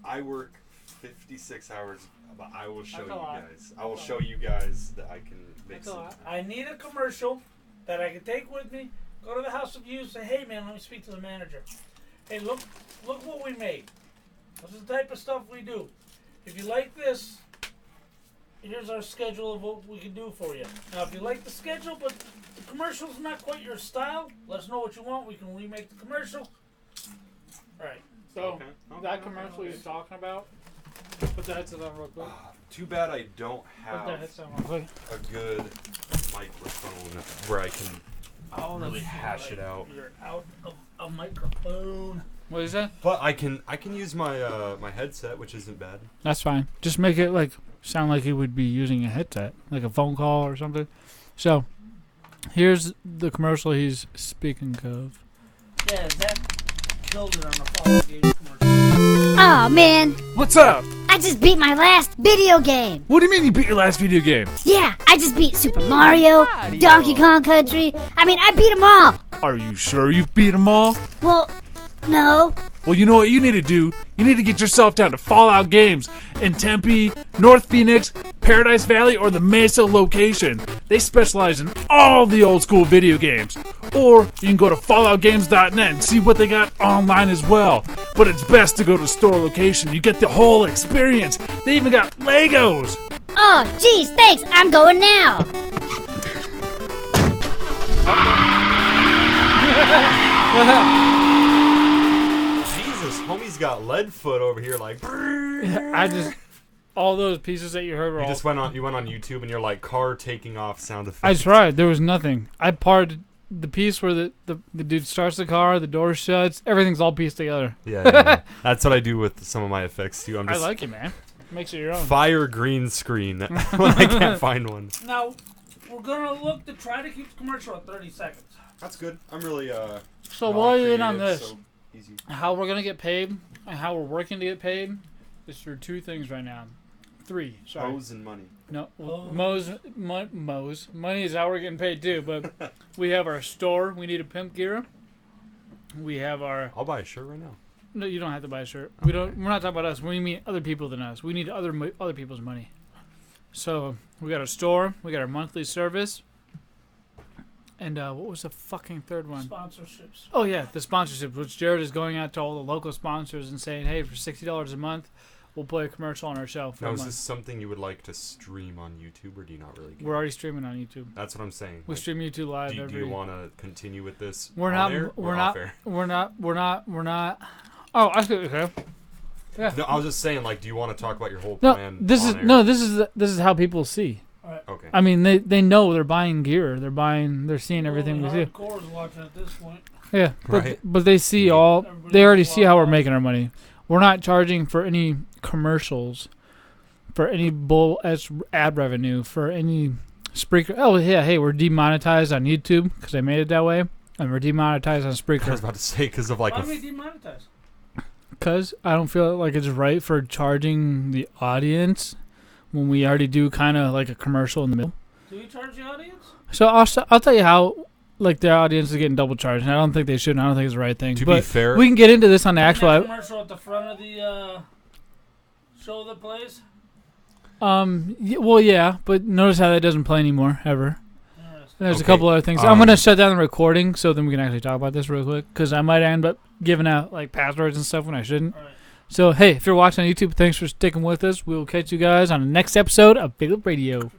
I work 56 hours, but I will show you guys. I will show you guys that I can make some. I need a commercial that I can take with me, go to the House of Views, say, hey man, let me speak to the manager. Hey, look what we made. This is the type of stuff we do. If you like this, here's our schedule of what we can do for you. Now, if you like the schedule, but the commercial's not quite your style, let us know what you want. We can remake the commercial. All right. So, that commercial you're talking about, put the headset on real quick. Too bad I don't have Put the headset on real quick. a good microphone where I can really hash it out. You're out of a microphone. What is that? But I can use my my headset, which isn't bad. That's fine. Just make it like sound like you would be using a headset, like a phone call or something. So, here's the commercial he's speaking of. Yeah, Zach killed it on the Fallout game commercial. Oh man, What's up? I just beat my last video game. What do you mean you beat your last video game? Yeah, I just beat Super Mario, Donkey Kong Country. I mean, I beat them all. Are you sure you've beat them all? Well, no. Well, you know what you need to do? You need to get yourself down to Fallout Games in Tempe, North Phoenix, Paradise Valley, or the Mesa location. They specialize in all the old school video games. Or you can go to FalloutGames.net and see what they got online as well. But it's best to go to the store location. You get the whole experience. They even got Legos. Oh, geez, thanks. I'm going now. Jesus, homie's got lead foot over here, like. All those pieces that you heard were You all. just went on YouTube and you're like car taking off sound effects. I tried. There was nothing. I parted the piece where the dude starts the car, the door shuts, everything's all pieced together. Yeah. That's what I do with some of my effects too. I'm I just like it, man. Makes it your own. fire green screen when I can't find one. Now, we're gonna look to try to keep the commercial at 30 seconds. That's good. I'm really So while you're in on non-creative, this, so easy. how we're gonna get paid and how we're working to get paid is through two things right now. Three. Sorry. Hoes and money. No, well, Mo's. Money is how we're getting paid too, but we have our store. We need a pimp gear. We have our. I'll buy a shirt right now. No, you don't have to buy a shirt. We don't. We're not talking about us. We mean other people than us. We need other people's money. So we got our store. We got our monthly service. And what was the fucking third one? Sponsorships. Oh yeah, the sponsorships, which Jared is going out to all the local sponsors and saying, hey, for $60 a month, we'll play a commercial on our show. Now, is this something you would like to stream on YouTube, or do you not really care? We're already streaming on YouTube. That's what I'm saying. We stream YouTube live do every. you want to continue with this? We're on not. air We're or not. off air? We're not. Oh, I see. Okay. Yeah. No, I was just saying, like, do you want to talk about your whole No, plan? this is on air? no. This is how people see. Right. Okay. I mean, they know they're buying gear. They're seeing everything we see. Hardcore is watching at this point. Yeah, Right. but they see all. They already see how we're making our money. We're not charging for any commercials, for any bull ad revenue, for any Spreaker. Oh yeah, hey, we're demonetized on YouTube because I made it that way, and we're demonetized on Spreaker. I was about to say because of like Why are we demonetized? Because I don't feel like it's right for charging the audience when we already do kind of like a commercial in the middle. Do we charge the audience? So I'll tell you how like the audience is getting double charged, and I don't think they should. And I don't think it's the right thing. To but be fair, we can get into this on the actual. Commercial at the front of the show that plays. Well, yeah, but notice how that doesn't play anymore ever. There's Okay, a couple other things. I'm gonna shut down the recording so then we can actually talk about this real quick because I might end up giving out like passwords and stuff when I shouldn't. Right. So hey, if you're watching on YouTube, thanks for sticking with us. We will catch you guys on the next episode of Big Lip Radio.